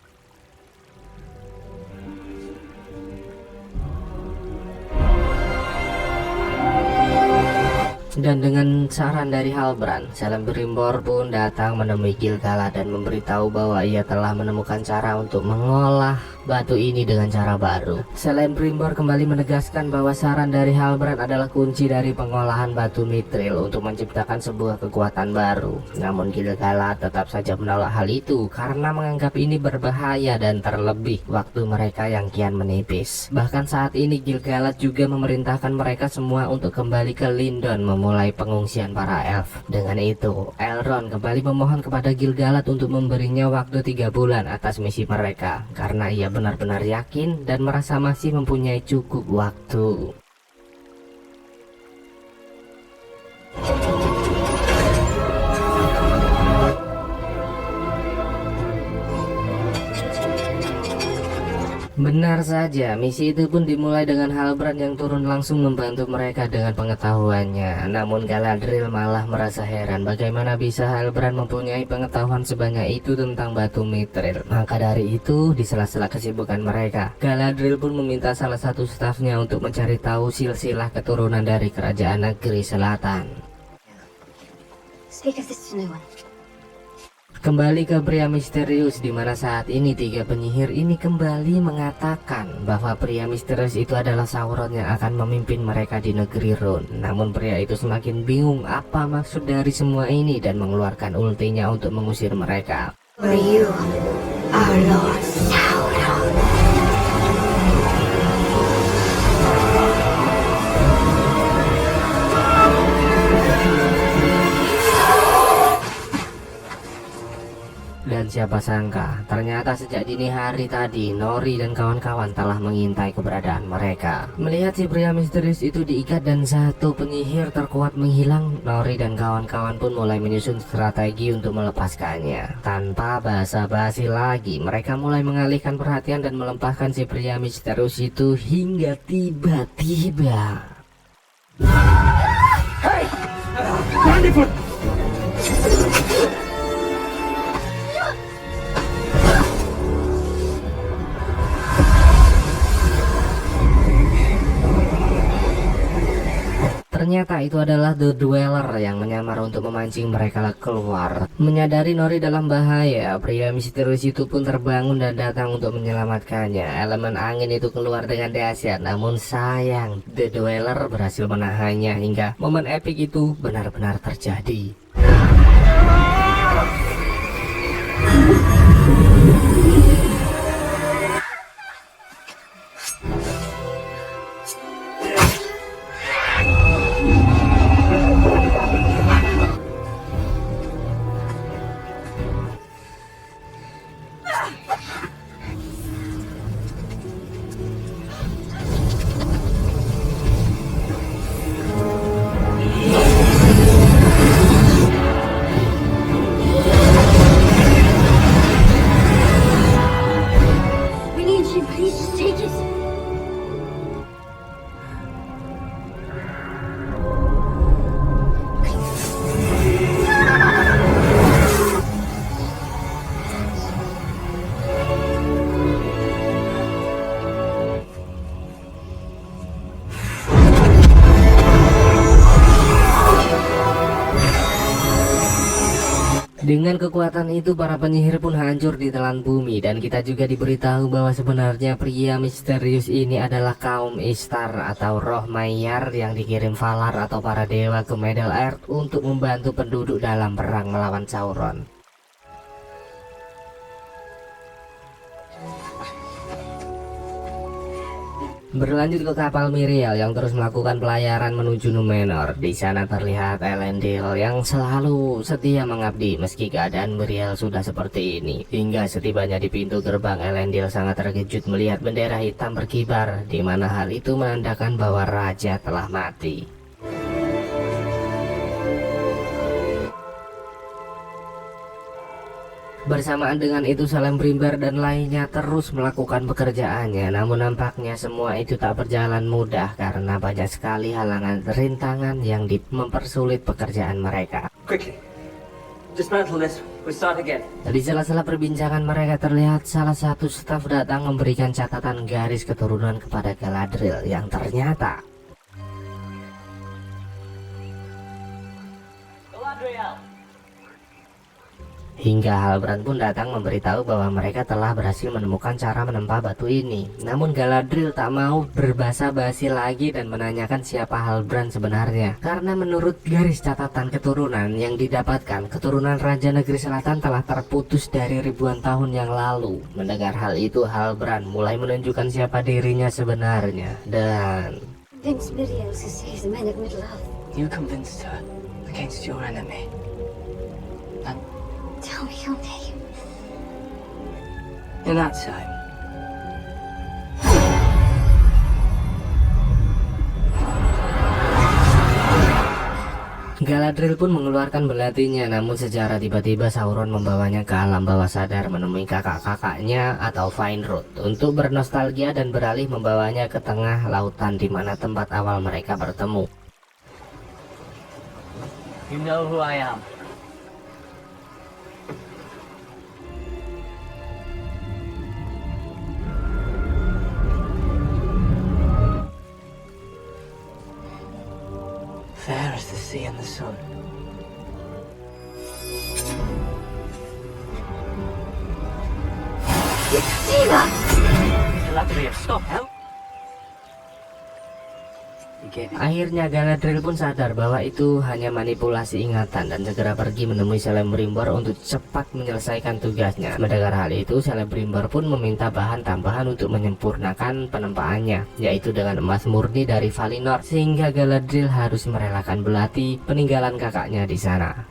Dan dengan saran dari Halbrand, Celebrimbor pun datang menemui Gil-galad dan memberitahu bahwa ia telah menemukan cara untuk mengolah batu ini dengan cara baru. Celebrimbor kembali menegaskan bahwa saran dari Halbrand adalah kunci dari pengolahan batu Mithril untuk menciptakan sebuah kekuatan baru. Namun Gil-galad tetap saja menolak hal itu karena menganggap ini berbahaya dan terlebih waktu mereka yang kian menipis. Bahkan saat ini Gil-galad juga memerintahkan mereka semua untuk kembali ke Lindon memulai pengungsian para elf. Dengan itu, Elrond kembali memohon kepada Gil-galad untuk memberinya waktu 3 bulan atas misi mereka karena ia benar-benar yakin dan merasa masih mempunyai cukup waktu. Benar saja, misi itu pun dimulai dengan Halbrand yang turun langsung membantu mereka dengan pengetahuannya. Namun Galadriel malah merasa heran bagaimana bisa Halbrand mempunyai pengetahuan sebanyak itu tentang batu Mithril. Maka dari itu, di sela-sela kesibukan mereka, Galadriel pun meminta salah satu stafnya untuk mencari tahu silsilah keturunan dari kerajaan negeri selatan. Speak of this to no one. Kembali ke pria misterius, di mana saat ini 3 penyihir ini kembali mengatakan bahwa pria misterius itu adalah Sauron yang akan memimpin mereka di negeri Rhûn. Namun pria itu semakin bingung apa maksud dari semua ini dan mengeluarkan ultinya untuk mengusir mereka. For you, our Lord Sauron. Dan siapa sangka, ternyata sejak dini hari tadi, Nori dan kawan-kawan telah mengintai keberadaan mereka. Melihat si pria misterius itu diikat dan satu penyihir terkuat menghilang, Nori dan kawan-kawan pun mulai menyusun strategi untuk melepaskannya. Tanpa basa-basi lagi, mereka mulai mengalihkan perhatian dan melepaskan si pria misterius itu hingga tiba-tiba. Hey! Brandyfoot! Ternyata itu adalah The Dweller yang menyamar untuk memancing mereka keluar. Menyadari Nori dalam bahaya, pria misterius itu pun terbangun dan datang untuk menyelamatkannya. Elemen angin itu keluar dengan dahsyat, namun sayang, The Dweller berhasil menahannya hingga momen epik itu benar-benar terjadi. We need you, please just take it. Dengan kekuatan itu, para penyihir pun hancur di telan bumi, dan kita juga diberitahu bahwa sebenarnya pria misterius ini adalah kaum Ishtar atau roh mayar yang dikirim Valar atau para dewa ke Middle Earth untuk membantu penduduk dalam perang melawan Sauron. Berlanjut ke kapal Miriel yang terus melakukan pelayaran menuju Numenor. Di sana terlihat Elendil yang selalu setia mengabdi meski keadaan Miriel sudah seperti ini. Hingga setibanya di pintu gerbang, Elendil sangat terkejut melihat bendera hitam berkibar, di mana hal itu menandakan bahwa raja telah mati. Bersamaan dengan itu, Celebrimbor dan lainnya terus melakukan pekerjaannya. Namun nampaknya semua itu tak berjalan mudah karena banyak sekali halangan rintangan yang mempersulit pekerjaan mereka. Quickly. Dismantle this. We start again. Di sela-sela perbincangan mereka terlihat salah satu staf datang memberikan catatan garis keturunan kepada Galadriel yang ternyata Galadriel. hingga Halbrand pun datang memberitahu bahwa mereka telah berhasil menemukan cara menempa batu ini. Namun Galadriel tak mau berbasa-basi lagi dan menanyakan siapa Halbrand sebenarnya. Karena menurut garis catatan keturunan yang didapatkan, keturunan Raja Negeri Selatan telah terputus dari ribuan tahun yang lalu. Mendengar hal itu, Halbrand mulai menunjukkan siapa dirinya sebenarnya. Dan Convince Miriel to save the men of Middle-earth. You convinced her against your enemy. And Tell me your name. in that time, Galadriel pun mengeluarkan belatinya, namun secara tiba-tiba Sauron membawanya ke alam bawah sadar menemui kakak-kakaknya atau Finrod untuk bernostalgia dan beralih membawanya ke tengah lautan di mana tempat awal mereka bertemu. you know who I am. Fair as the sea and the sun. Galadriel, stop, help! You gave it. Akhirnya Galadriel pun sadar bahwa itu hanya manipulasi ingatan dan segera pergi menemui Celebrimbor untuk cepat menyelesaikan tugasnya. Mendengar hal itu, Celebrimbor pun meminta bahan tambahan untuk menyempurnakan penempaannya, yaitu dengan emas murni dari Valinor, sehingga Galadriel harus merelakan belati peninggalan kakaknya di sana.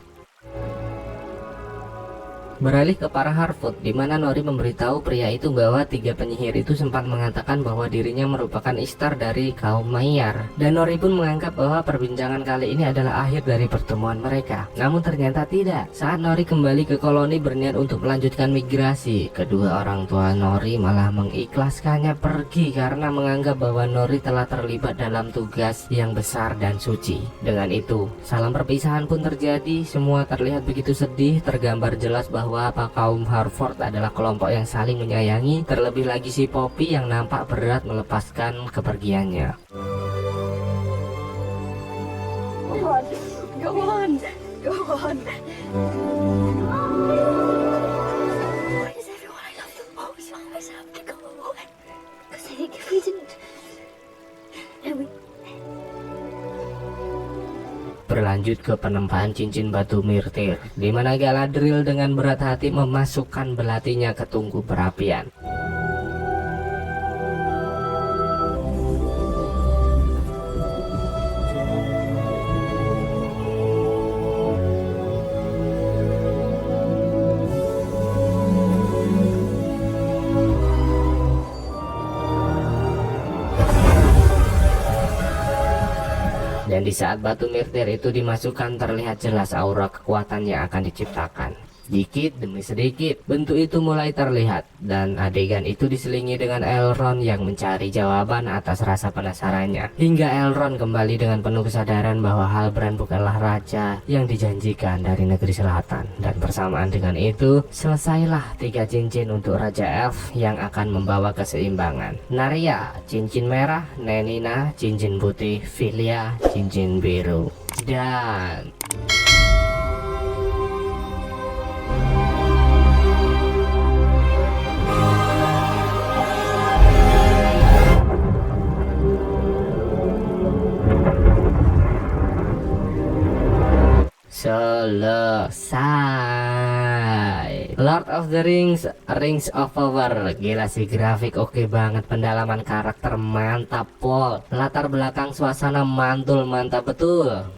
Beralih ke para Harfoot, di mana Nori memberitahu pria itu bahwa 3 penyihir itu sempat mengatakan bahwa dirinya merupakan Ishtar dari kaum Maiar. Dan Nori pun menganggap bahwa perbincangan kali ini adalah akhir dari pertemuan mereka. Namun ternyata tidak. Saat Nori kembali ke koloni berniat untuk melanjutkan migrasi, kedua orang tua Nori malah mengikhlaskannya pergi karena menganggap bahwa Nori telah terlibat dalam tugas yang besar dan suci. Dengan itu, salam perpisahan pun terjadi. Semua terlihat begitu sedih, tergambar jelas bahwa kaum Harfoot adalah kelompok yang saling menyayangi, terlebih lagi si Poppy yang nampak berat melepaskan kepergiannya. Go on. Why does everyone I love the most always have to go away? Because I think if we didn't, and we Berlanjut ke penempaan cincin batu Myrtir, di mana Galadriel dengan berat hati memasukkan belatinya ke tungku perapian. Dan di saat batu Myrtir itu dimasukkan, terlihat jelas aura kekuatan yang akan diciptakan. Sedikit demi sedikit, bentuk itu mulai terlihat, dan adegan itu diselingi dengan Elrond yang mencari jawaban atas rasa penasarannya. Hingga Elrond kembali dengan penuh kesadaran bahwa Halbrand bukanlah raja yang dijanjikan dari negeri selatan. Dan bersamaan dengan itu, selesailah 3 cincin untuk Raja Elf yang akan membawa keseimbangan. Narya, cincin merah; Nenina, cincin putih; Filia, cincin biru. Dan selesai Lord of the Rings, Rings of Power. Gila sih, grafik oke banget, pendalaman karakter mantap pol, latar belakang suasana mantul, mantap betul.